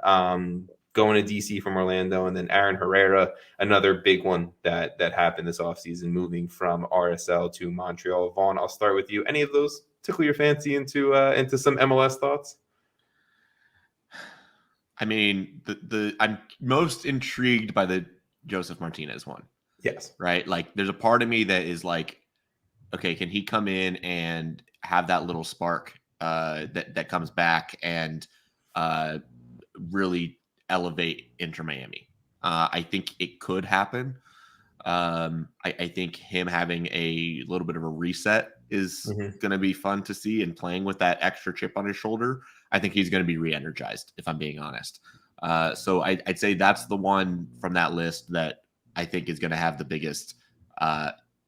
going to DC from Orlando, and then Aaron Herrera, another big one that happened this offseason, moving from RSL to Montreal. Vaughn, I'll start with you. Any of those tickle your fancy into some MLS thoughts? I mean, I'm most intrigued by the Josef Martinez one. Yes. Right? Like, there's a part of me that is like, okay, can he come in and have that little spark that comes back and really elevate Inter Miami? I think it could happen. I think him having a little bit of a reset is going to be fun to see, and playing with that extra chip on his shoulder, I think he's going to be re-energized, if I'm being honest. So I'd say that's the one from that list that I think is going to have the biggest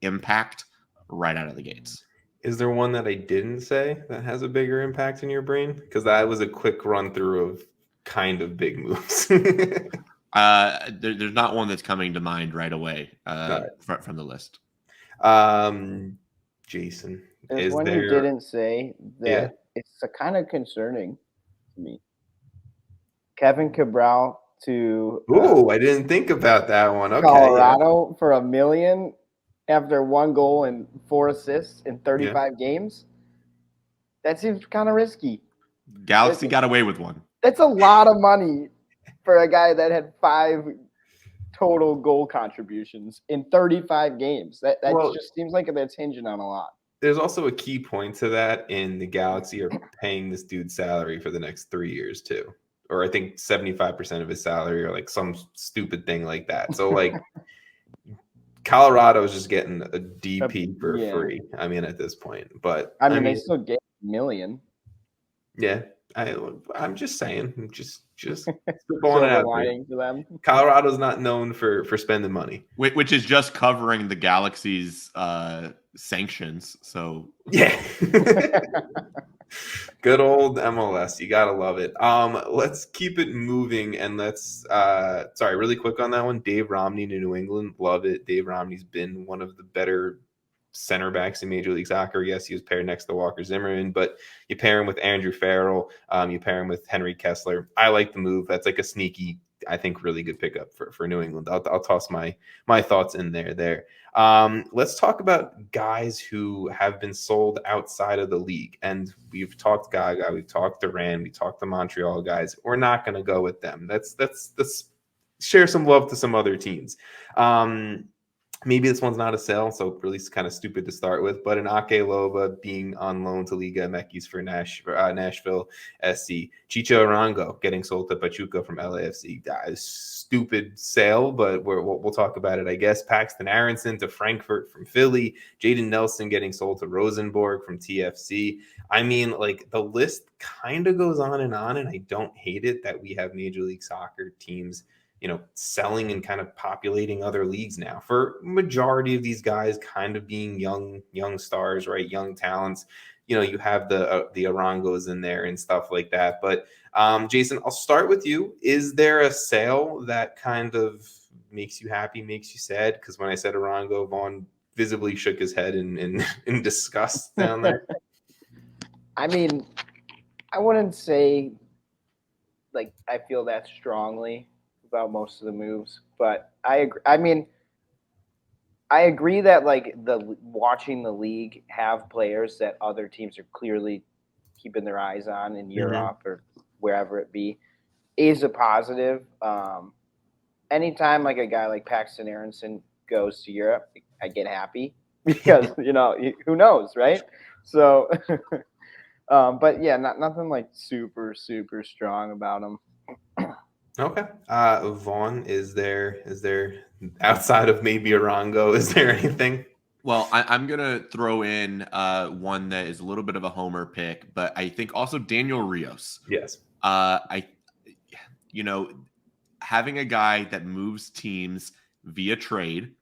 impact right out of the gates. Is there one that I didn't say that has a bigger impact in your brain? Because that was a quick run through of kind of big moves. There's not one that's coming to mind right away from the list. Jason, there's one you didn't say that it's kind of concerning to me. Kevin Cabral to I didn't think about that one. Okay, Colorado for $1 million after 1 goal and 4 assists in 35 games. That seems kind of risky. Galaxy got away with one. That's a lot of money for a guy that had 5 total goal contributions in 35 games. That just seems like that's hinging on a lot. There's also a key point to that, in the Galaxy are paying this dude's salary for the next 3 years too. Or I think 75% of his salary, or like some stupid thing like that. So like Colorado is just getting a DP for free. I mean, at this point, but I mean they still get $1 million. Yeah. I'm just saying, just Silver it out lining to them. Colorado's not known for spending money, which is just covering the Galaxy's sanctions. So yeah. Good old MLS. You gotta love it. Let's keep it moving, and let's sorry, really quick on that one. Dave Romney to New England, love it. Dave Romney's been one of the better center backs in Major League Soccer. Yes, he was paired next to Walker Zimmerman, but you pair him with Andrew Farrell, you pair him with Henry Kessler. I like the move. That's like a sneaky, I think, really good pickup for New England. I'll toss my thoughts in there. Let's talk about guys who have been sold outside of the league. And we've talked Gaga, we've talked Duran, we talked the Montreal guys. We're not going to go with them. Let's share some love to some other teams. Maybe this one's not a sale, so really it's kind of stupid to start with, but an Ake Loba being on loan to Liga MX for Nashville SC. Chicho Arango getting sold to Pachuca from LAFC. That is stupid sale, but we'll talk about it, I guess. Paxton Aronson to Frankfurt from Philly. Jaden Nelson getting sold to Rosenborg from TFC. I mean, like, the list kind of goes on, and I don't hate it that we have Major League Soccer teams selling and kind of populating other leagues now, for majority of these guys kind of being young stars, right? Young talents. You have the Arangos in there and stuff like that. But Jason, I'll start with you. Is there a sale that kind of makes you happy, makes you sad? Because when I said Arango, Vaughn visibly shook his head in disgust down there. I mean, I wouldn't say like I feel that strongly about most of the moves, but I agree. I mean, I agree that like watching the league have players that other teams are clearly keeping their eyes on in Europe or wherever it be is a positive. Anytime like a guy like Paxton Aronson goes to Europe, I get happy because who knows, right? So, but yeah, nothing like super strong about him. Okay. Vaughn, is there outside of maybe Arango, is there anything? Well, I'm going to throw in one that is a little bit of a homer pick, but I think also Daniel Rios. Yes. Having a guy that moves teams via trade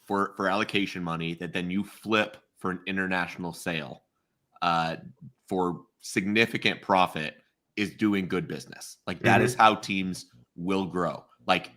for allocation money that then you flip for an international sale for significant profit is doing good business. Like that is how teams will grow. Like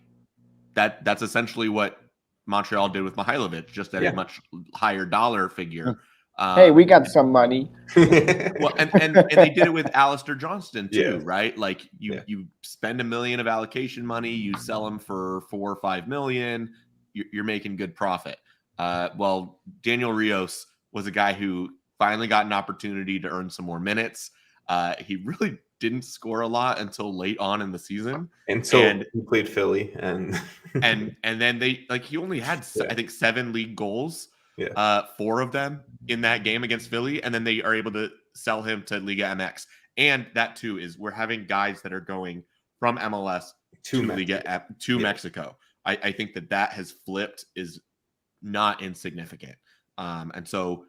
that's essentially what Montreal did with Mihailovic, just at a much higher dollar figure. Hey, we got some money. Well, and they did it with Alistair Johnston too, right? Like you spend $1 million of allocation money, you sell them for $4 or $5 million, you're making good profit. Well, Daniel Rios was a guy who finally got an opportunity to earn some more minutes. He really didn't score a lot until late on in the season. And he played Philly and then he only had I think 7 league goals. 4 of them in that game against Philly, and then they are able to sell him to Liga MX. And that too is we're having guys that are going from MLS to Liga to Mexico. I think that has flipped is not insignificant. And so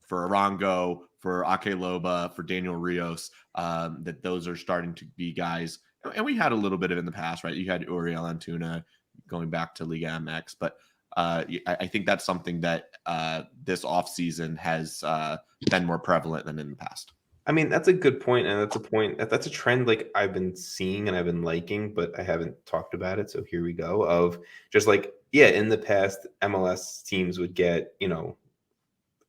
for Arango, for Ake Loba, for Daniel Rios, that those are starting to be guys. And we had a little bit of it in the past, right? You had Uriel Antuna going back to Liga MX, but I think that's something that this offseason has been more prevalent than in the past. I mean, that's a good point, and that's a trend like I've been seeing and I've been liking, but I haven't talked about it. So here we go. Of just like, in the past, MLS teams would get,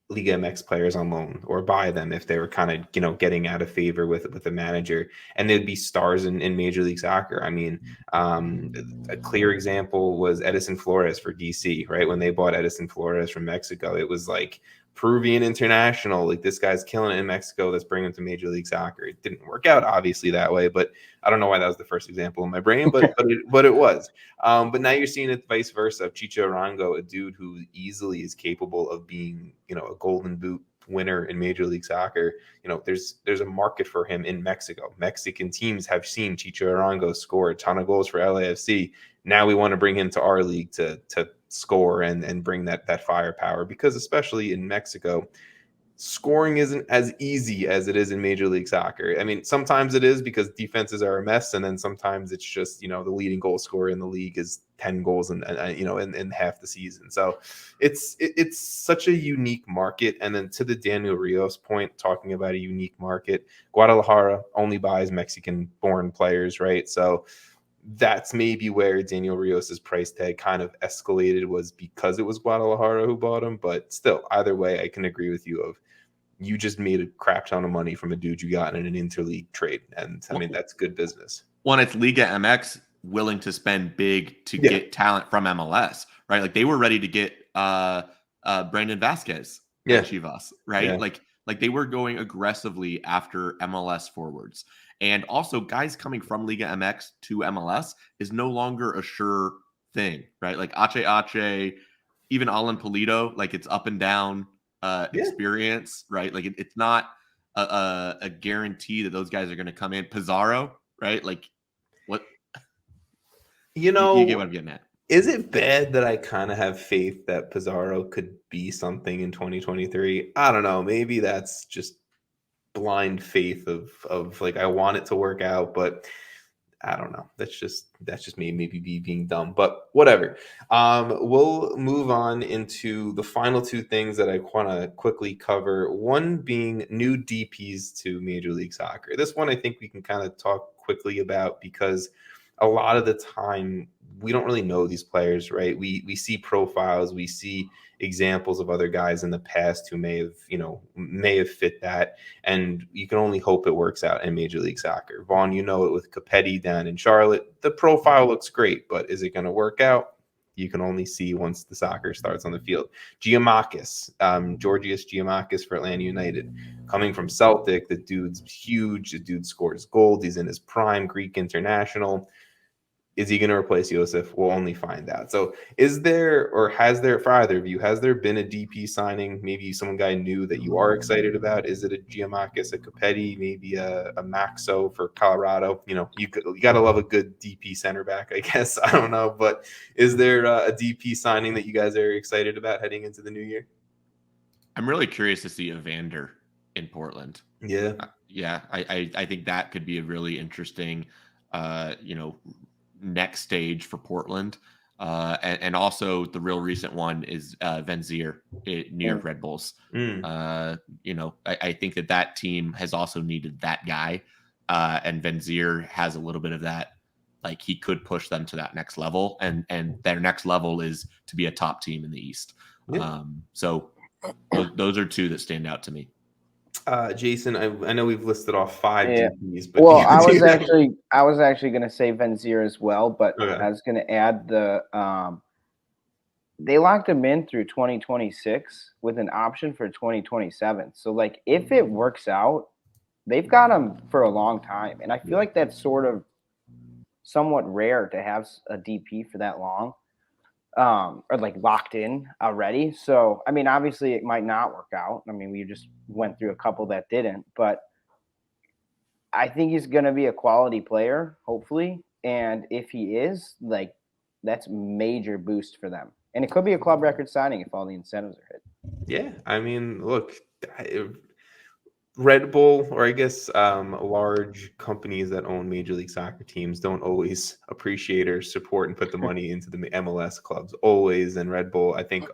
Liga MX players on loan or buy them if they were kind of, getting out of favor with the manager, and they'd be stars in Major League Soccer. I mean, a clear example was Edison Flores for DC, right? When they bought Edison Flores from Mexico, it was like Peruvian international, like this guy's killing it in Mexico, let's bring him to Major League Soccer. It didn't work out obviously that way, but I don't know why that was the first example in my brain, but it was. But now you're seeing it vice versa of Chicho Arango, a dude who easily is capable of being, a Golden Boot winner in Major League Soccer. There's a market for him in Mexico. Mexican teams have seen Chicho Arango score a ton of goals for LAFC. Now we want to bring him to our league to score and bring that firepower, because especially in Mexico, scoring isn't as easy as it is in Major League Soccer. I mean, sometimes it is because defenses are a mess, and then sometimes it's just, the leading goal scorer in the league is 10 goals in half the season. So it's such a unique market. And then to the Daniel Rios point, talking about a unique market, Guadalajara only buys Mexican-born players, right? So that's maybe where Daniel Rios's price tag kind of escalated, was because it was Guadalajara who bought him. But still, either way, I can agree with you of, you just made a crap ton of money from a dude you got in an interleague trade. And I mean, that's good business. One, it's Liga MX willing to spend big to get talent from MLS, right? Like they were ready to get Brandon Vasquez at Chivas, right? Yeah. Like they were going aggressively after MLS forwards. And also guys coming from Liga MX to MLS is no longer a sure thing, right? Like Ache, even Alan Polito, like it's up and down experience, right? Like it's not a guarantee that those guys are going to come in. Pizarro, right? Like what? You get what I'm getting at. Is it bad that I kind of have faith that Pizarro could be something in 2023? I don't know. Maybe that's just blind faith of like, I want it to work out, but I don't know. That's just me maybe being dumb, but whatever. We'll move on into the final two things that I want to quickly cover. One being new DPs to Major League Soccer. This one I think we can kind of talk quickly about, because a lot of the time we don't really know these players, right? We see profiles, we see examples of other guys in the past who may have fit that, and you can only hope it works out in Major League Soccer. Vaughn, it with Capetti down in Charlotte. The profile looks great, but is it going to work out? You can only see once the soccer starts on the field. Giamakis, Georgios Giamakis for Atlanta United, coming from Celtic. The dude's huge. The dude scores gold. He's in his prime, Greek international. Is he going to replace Josef? We'll only find out. So has there, for either of you, has there been a DP signing, maybe some guy new that you are excited about? Is it a Giamakis, a Capetti, maybe a Maxo for Colorado? You got to love a good DP center back, I guess. I don't know. But is there a DP signing that you guys are excited about heading into the new year? I'm really curious to see Evander in Portland. Yeah. I think that could be a really interesting, next stage for Portland. And also the real recent one is Venzier at New York Red Bulls. I think that team has also needed that guy. And Venzier has a little bit of that, like he could push them to that next level. And their next level is to be a top team in the East. Yeah. So those are two that stand out to me. Jason, I know we've listed off 5 DPs, but I was actually going to say Venzier as well, but I was going to add they locked him in through 2026 with an option for 2027. So like if it works out, they've got him for a long time, and I feel like that's sort of somewhat rare to have a DP for that long. Or like locked in already. So, I mean, obviously it might not work out. I mean, we just went through a couple that didn't, but I think he's going to be a quality player, hopefully. And if he is, like, that's major boost for them. And it could be a club record signing if all the incentives are hit. Yeah. I mean, look, Red Bull, or I guess large companies that own Major League Soccer teams, don't always appreciate or support and put the money into the MLS clubs always. And Red Bull, I think,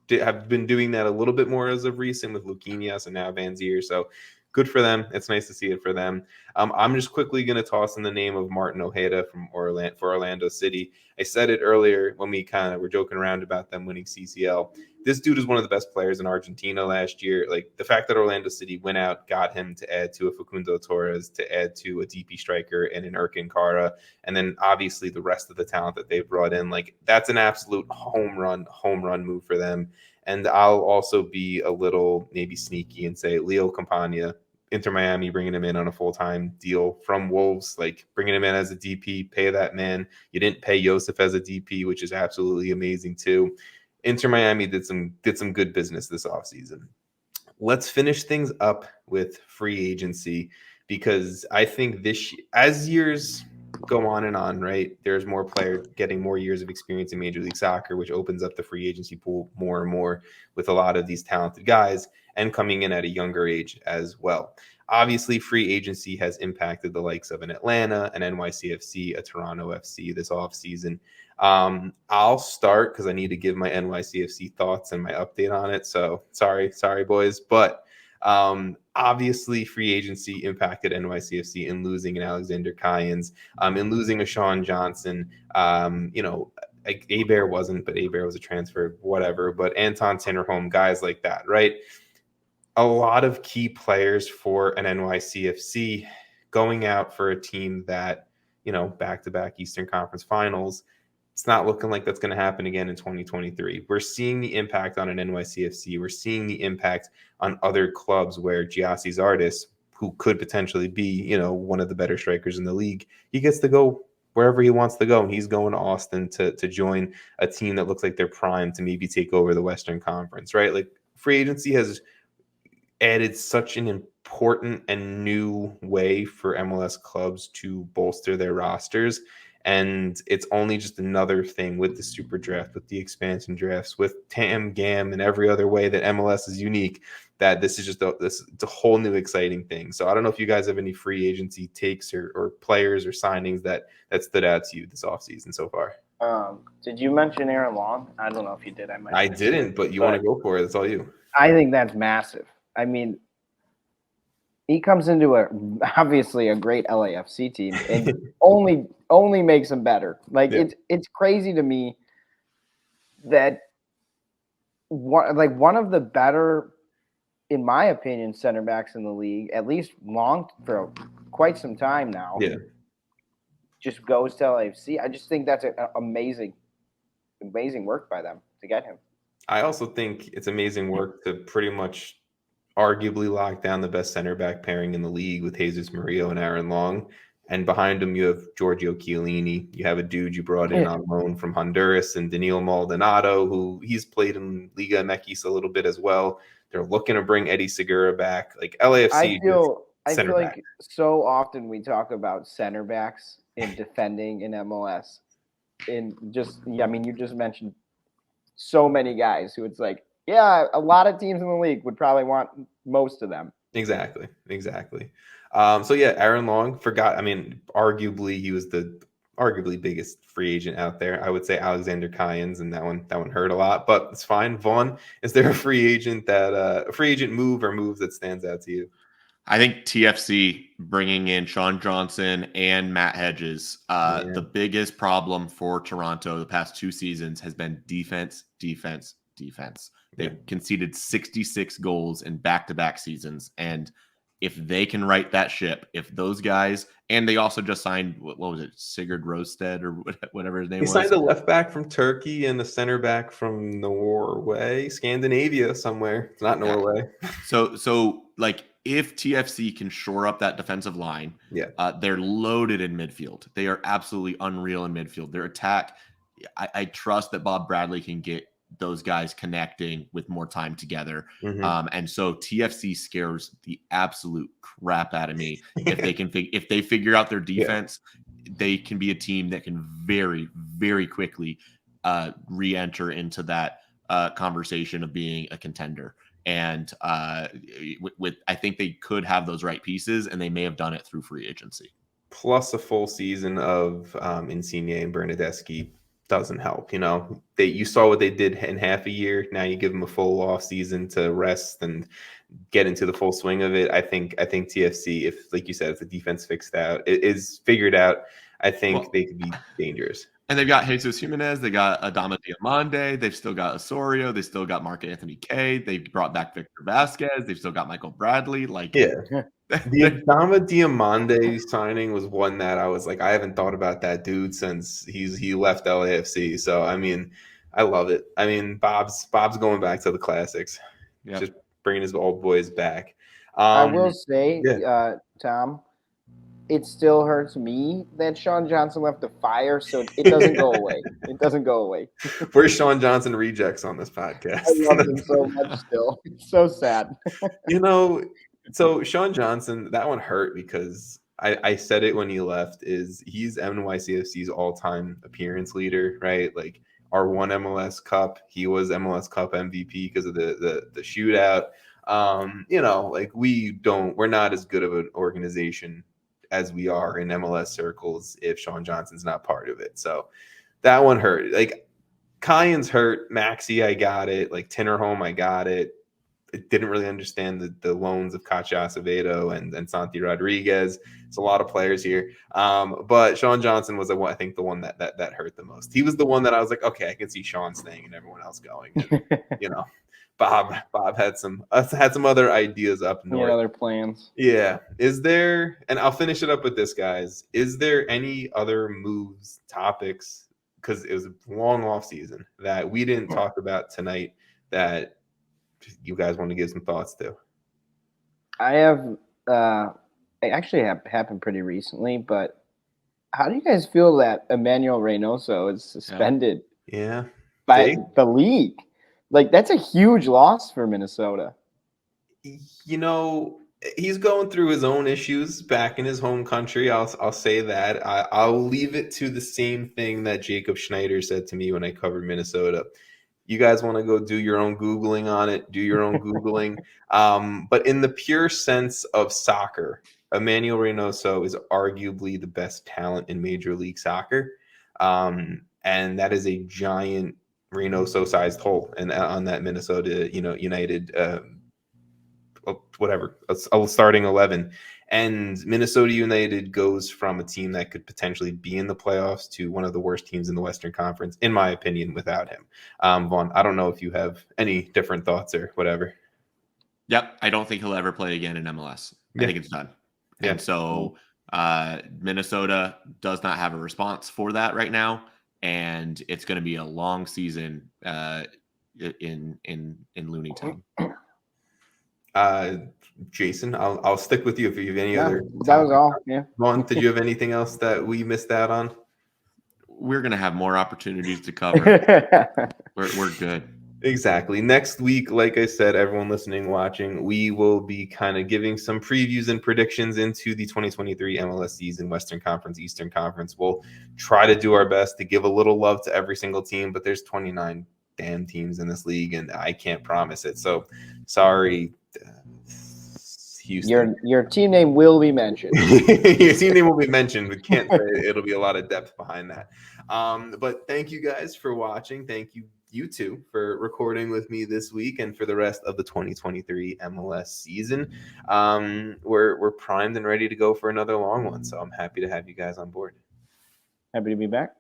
have been doing that a little bit more as of recent with Luquinhas and now Vanzier. So good for them. It's nice to see it for them. I'm just quickly going to toss in the name of Martin Ojeda for Orlando City. I said it earlier when we kind of were joking around about them winning CCL. This dude is one of the best players in Argentina last year. Like the fact that Orlando City went out, got him to add to a Facundo Torres, to add to a DP striker and an Erkin Kara, and then obviously the rest of the talent that they've brought in. Like that's an absolute home run move for them. And I'll also be a little maybe sneaky and say Leo Campagna, Inter Miami, bringing him in on a full-time deal from Wolves, like bringing him in as a DP, pay that man. You didn't pay Josef as a DP, which is absolutely amazing too. Inter Miami did some good business this offseason. Let's finish things up with free agency, because I think as years go on and on, right? There's more players getting more years of experience in Major League Soccer, which opens up the free agency pool more and more with a lot of these talented guys and coming in at a younger age as well. Obviously, free agency has impacted the likes of an Atlanta, an NYCFC, a Toronto FC this offseason. I'll start because I need to give my NYCFC thoughts and my update on it. So sorry, boys. But obviously, free agency impacted NYCFC in losing an Alexander Cayens, in losing a Sean Johnson. Like Abear wasn't, but Abear was a transfer, whatever. But Anton Tinnerholm, guys like that, right? A lot of key players for an NYCFC going out for a team that, back-to-back Eastern Conference finals. It's not looking like that's going to happen again in 2023. We're seeing the impact on an NYCFC. We're seeing the impact on other clubs where Giassi's Artis, who could potentially be, one of the better strikers in the league, he gets to go wherever he wants to go. And he's going to Austin to join a team that looks like they're primed to maybe take over the Western Conference, right? Like free agency has added such an important and new way for MLS clubs to bolster their rosters. And it's only just another thing with the super draft, with the expansion drafts, with TAM, GAM, and every other way that MLS is unique, that this is just it's a whole new exciting thing. So I don't know if you guys have any free agency takes or players or signings that stood out to you this offseason so far. Did you mention Aaron Long? I don't know if you did. I didn't, but you want to go for it. That's all you. I think that's massive. I mean, he comes into obviously a great LAFC team and only makes him better. Like it's crazy to me that one of the better, in my opinion, center backs in the league, at least long for quite some time now. Yeah. Just goes to LAFC. I just think that's an amazing work by them to get him. I also think it's amazing work to pretty much arguably lock down the best center back pairing in the league with Jesus Murillo and Aaron Long. And behind him, you have Giorgio Chiellini. You have a dude you brought in on loan from Honduras, and Daniil Maldonado, who he's played in Liga MX a little bit as well. They're looking to bring Eddie Segura back. Like LAFC. I feel like so often we talk about center backs in defending in MLS. You just mentioned so many guys who it's like, yeah, a lot of teams in the league would probably want most of them. Exactly. Aaron Long arguably he was the biggest free agent out there. I would say Alexander Cayens, and that one hurt a lot, but it's fine. Vaughn, is there a free agent move that stands out to you? I think TFC bringing in Sean Johnson and Matt Hedges. The biggest problem for Toronto the past 2 seasons has been defense. They've conceded 66 goals in back-to-back seasons. And if they can right that ship, if those guys, and they also just signed, what was it, Sigurd Rosted or whatever his name was. They signed a left back from Turkey and a center back from Norway, Scandinavia somewhere. It's not Norway. So like if TFC can shore up that defensive line, they're loaded in midfield. They are absolutely unreal in midfield. Their attack, I trust that Bob Bradley can get those guys connecting with more time together. And so TFC scares the absolute crap out of me. If they figure out their defense, they can be a team that can very, very quickly re-enter into that conversation of being a contender. And I think they could have those right pieces, and they may have done it through free agency. Plus a full season of Insigne and Bernadeschi doesn't help. You saw what they did in half a year. Now you give them a full off season to rest and get into the full swing of it. I think TFC, if like you said, if the defense is figured out, I think they could be dangerous. And they've got Jesus Jimenez, they got Adama Diomande, they've still got Osorio, they still got Mark Anthony Kaye, they've brought back Victor Vasquez, they've still got Michael Bradley. The Adama Diomande signing was one that I was like, I haven't thought about that dude since he left LAFC. So I love it. Bob's going back to the classics, just bringing his old boys back. I will say, Tom, it still hurts me that Sean Johnson left the Fire, so it doesn't go away. It doesn't go away. We're Sean Johnson rejects on this podcast. I love him so much still. It's so sad. So Sean Johnson, that one hurt because I said it when he left, is he's NYCFC's all-time appearance leader, right? Like our one MLS Cup, he was MLS Cup MVP because of the shootout. Like we're not as good of an organization as we are in MLS circles if Sean Johnson's not part of it. So that one hurt. Like Kyan's hurt, Maxi, I got it. Like Tinnerholm, I got it. I didn't really understand the loans of Cacho Acevedo and Santi Rodriguez. It's a lot of players here. But Sean Johnson was, I think, the one that hurt the most. He was the one that I was like, okay, I can see Sean staying and everyone else going. And, Bob had some other ideas up north. Other plans. Yeah. Is there, and I'll finish it up with this, guys. Is there any other moves, topics, because it was a long off season, that we didn't talk about tonight that you guys want to give some thoughts to? I have it actually happened pretty recently, but how do you guys feel that Emmanuel Reynoso is suspended by the league? Like, that's a huge loss for Minnesota. He's going through his own issues back in his home country. I'll say that. I'll leave it to the same thing that Jacob Schneider said to me when I covered Minnesota. You guys want to go do your own Googling on it, do your own Googling. But in the pure sense of soccer, Emmanuel Reynoso is arguably the best talent in Major League Soccer. And that is a giant Reynoso-sized hole on that Minnesota, United, a starting 11. And Minnesota United goes from a team that could potentially be in the playoffs to one of the worst teams in the Western Conference, in my opinion, without him. Vaughn, I don't know if you have any different thoughts or whatever. Yep. I don't think he'll ever play again in MLS. I think it's done. Yeah. And so Minnesota does not have a response for that right now. And it's going to be a long season in Looney Town. Jason, I'll stick with you if you have any other. That was all. Yeah. Vaughn, did you have anything else that we missed out on? We're going to have more opportunities to cover. We're good. Exactly. Next week, like I said, everyone listening, watching, we will be kind of giving some previews and predictions into the 2023 MLS season, Western Conference, Eastern Conference. We'll try to do our best to give a little love to every single team, but there's 29 damn teams in this league, and I can't promise it. So sorry, Houston. Your team name will be mentioned. Your team name will be mentioned. We can't say it'll be a lot of depth behind that. But thank you guys for watching. Thank you two for recording with me this week and for the rest of the 2023 MLS season. We're primed and ready to go for another long one. So I'm happy to have you guys on board. Happy to be back.